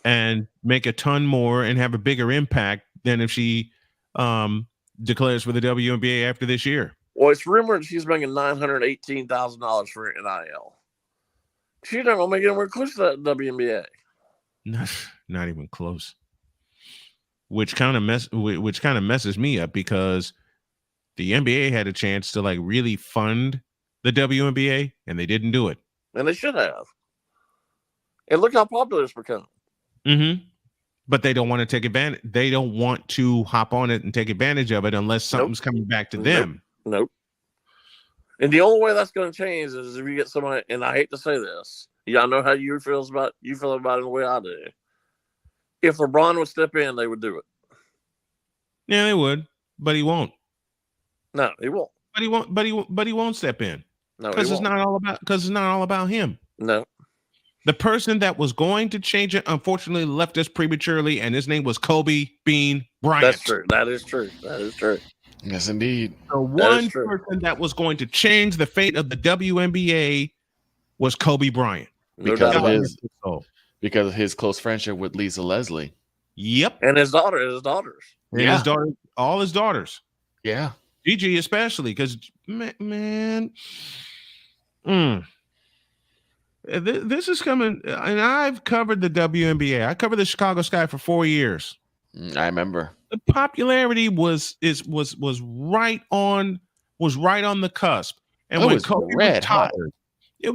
and make a ton more and have a bigger impact than if she declares for the WNBA after this year. Well, it's rumored she's making $918,000 for NIL. She's not gonna make anywhere close to that WNBA. Not even close. Which kind of messes me up because the NBA had a chance to like really fund the WNBA and they didn't do it. And they should have. And look how popular it's become. But they don't want to take advantage. They don't want to hop on it and take advantage of it unless something's coming back to them. Nope. And the only way that's going to change is if you get somebody. And I hate to say this, I know how you feel about it the way I do. If LeBron would step in, they would do it. Yeah, they would, but he won't. No, he won't. But he won't. But he won't step in. No, because it's not all about. Because it's not all about him. No. The person that was going to change it, unfortunately, left us prematurely, and his name was Kobe Bean Bryant. That's true. That is true. That is true. Yes, indeed. The one person that was going to change the fate of the WNBA was Kobe Bryant. Because of his close friendship with Lisa Leslie. Yep. And his daughters. And his daughter, all his daughters. Yeah. Gigi especially, because man, this is coming, and I've covered the WNBA. I covered the Chicago Sky for 4 years. I remember. The popularity was right on the cusp. And when Kobe red hot. It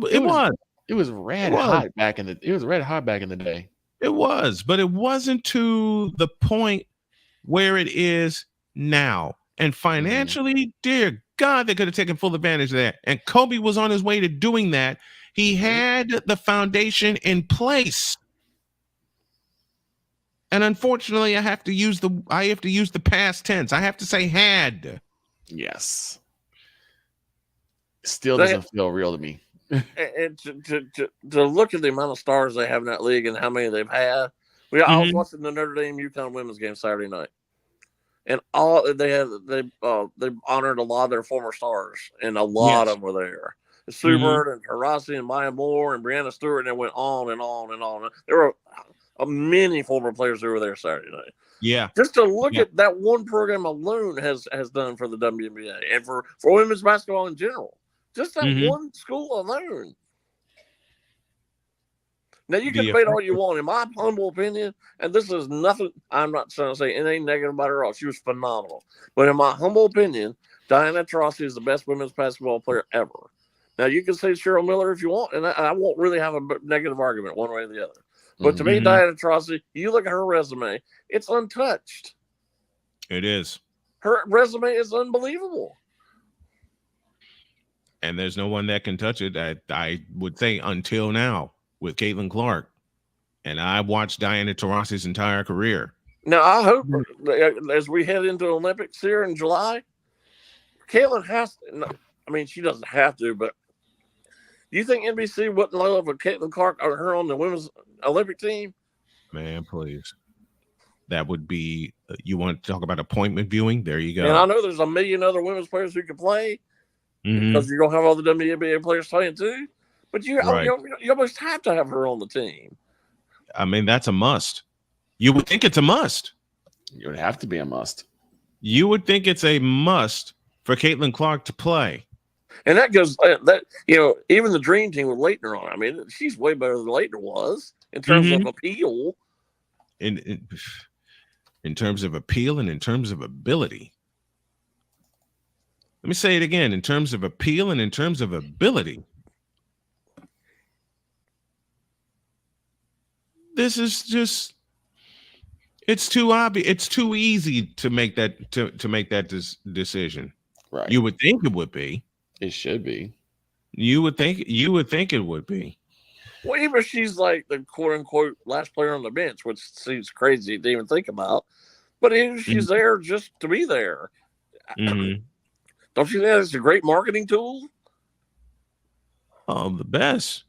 was red hot back in the day. It was, but it wasn't to the point where it is now. And financially, dear God, they could have taken full advantage of that. And Kobe was on his way to doing that. He had the foundation in place. And unfortunately, I have to use the past tense. I have to say had. Yes. Still doesn't feel real to me. And to look at the amount of stars they have in that league and how many they've had. I was watching the Notre Dame UConn women's game Saturday night, and they honored a lot of their former stars, and a lot of them were there. Sue Bird and Taurasi and Maya Moore and Brianna Stewart, and it went on and on and on. There were many former players who were there Saturday night. Yeah, just to look at that one program alone has done for the WNBA and for women's basketball in general. Just that one school alone. Now, you can debate all you want. In my humble opinion, and this is nothing, I'm not trying to say anything negative about her at all. She was phenomenal. But in my humble opinion, Diana Taurasi is the best women's basketball player ever. Now, you can say Cheryl Miller if you want, and I won't really have a negative argument one way or the other. But to me, Diana Taurasi, you look at her resume, it's untouched. It is. Her resume is unbelievable. And there's no one that can touch it, I would say, until now, with Caitlin Clark. And I watched Diana Taurasi's entire career. Now, I hope as we head into Olympics here in July, Caitlin has to, I mean, she doesn't have to, but do you think NBC wouldn't love with Caitlin Clark or her on the women's Olympic team? Man, please. That would be, you want to talk about appointment viewing? There you go. And I know there's a million other women's players who can play because you're going to have all the WNBA players playing too. But you almost have to have her on the team. I mean, that's a must. You would think it's a must. It would have to be a must. You would think it's a must for Caitlin Clark to play. And that goes, even the dream team with Leitner on. I mean, she's way better than Leitner was in terms of appeal. In terms of appeal and in terms of ability. Let me say it again. In terms of appeal and in terms of ability. This is just, it's too obvious. It's too easy to make that to make that decision. Right. You would think it would be. It should be. You would think it would be. Well, even if she's like the quote unquote last player on the bench, which seems crazy to even think about. But even if she's there just to be there, don't you think that's a great marketing tool? Oh, the best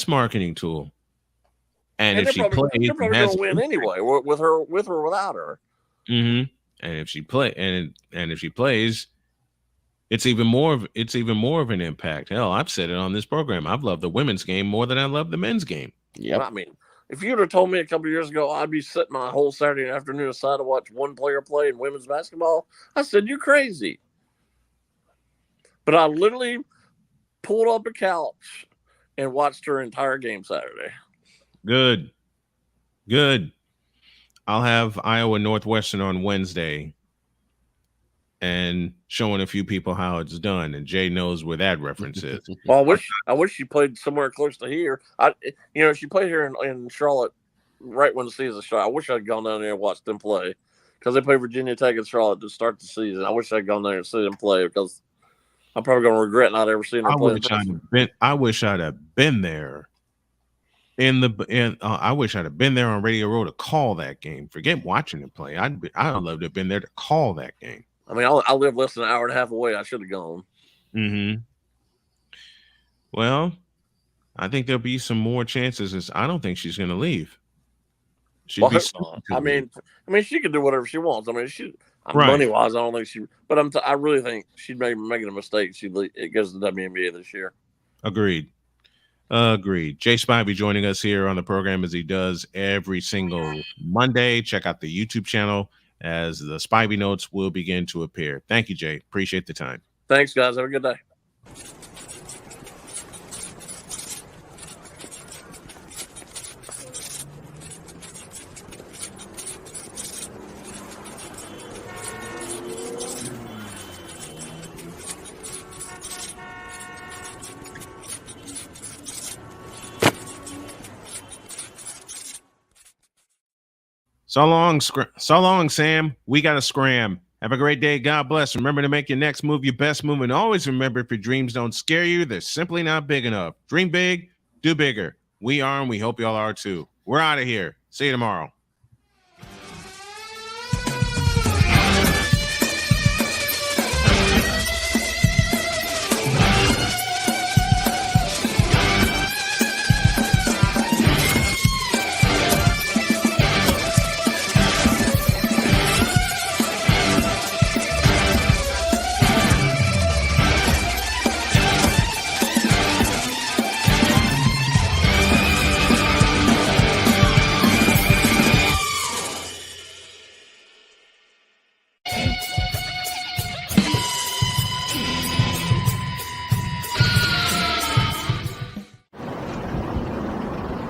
marketing tool. And if she plays, they're probably going to win anyway, with her or without her. And if she plays, it's even more of an impact. Hell, I've said it on this program. I've loved the women's game more than I love the men's game. Yeah, I mean, if you'd have told me a couple of years ago I'd be sitting my whole Saturday afternoon aside to watch one player play in women's basketball, I said you're crazy. But I literally pulled up a couch and watched her entire game Saturday. Good. I'll have Iowa Northwestern on Wednesday and showing a few people how it's done. And Jay knows where that reference is. Well, I wish she played somewhere close to here. She played here in Charlotte right when the season started. I wish I'd gone down there and watched them play because they played Virginia Tech and Charlotte to start the season. I wish I'd gone there and seen them play because I'm probably going to regret not ever seeing them play. I wish I'd have been there. I wish I'd have been there on Radio Row to call that game. Forget watching it play. I'd love to have been there to call that game. I mean, I live less than an hour and a half away. I should have gone. Well, I think there'll be some more chances. I don't think she's going to leave. She'd Well, be I mean, she can do whatever she wants. I mean, Right. money wise, I don't think she. But I really think she'd making a mistake. It goes to the WNBA this year. Agreed. Jay Spivey joining us here on the program as he does every single Monday. Check out the YouTube channel as the Spivey notes will begin to appear. Thank you, Jay. Appreciate the time. Thanks, guys. Have a good day. So long, Sam. We got to scram. Have a great day. God bless. Remember to make your next move your best move. And always remember, if your dreams don't scare you, they're simply not big enough. Dream big, do bigger. We are, and we hope y'all are too. We're out of here. See you tomorrow.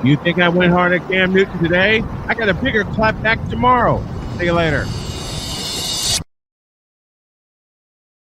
You think I went hard at Cam Newton today? I got a bigger clap back tomorrow. See you later.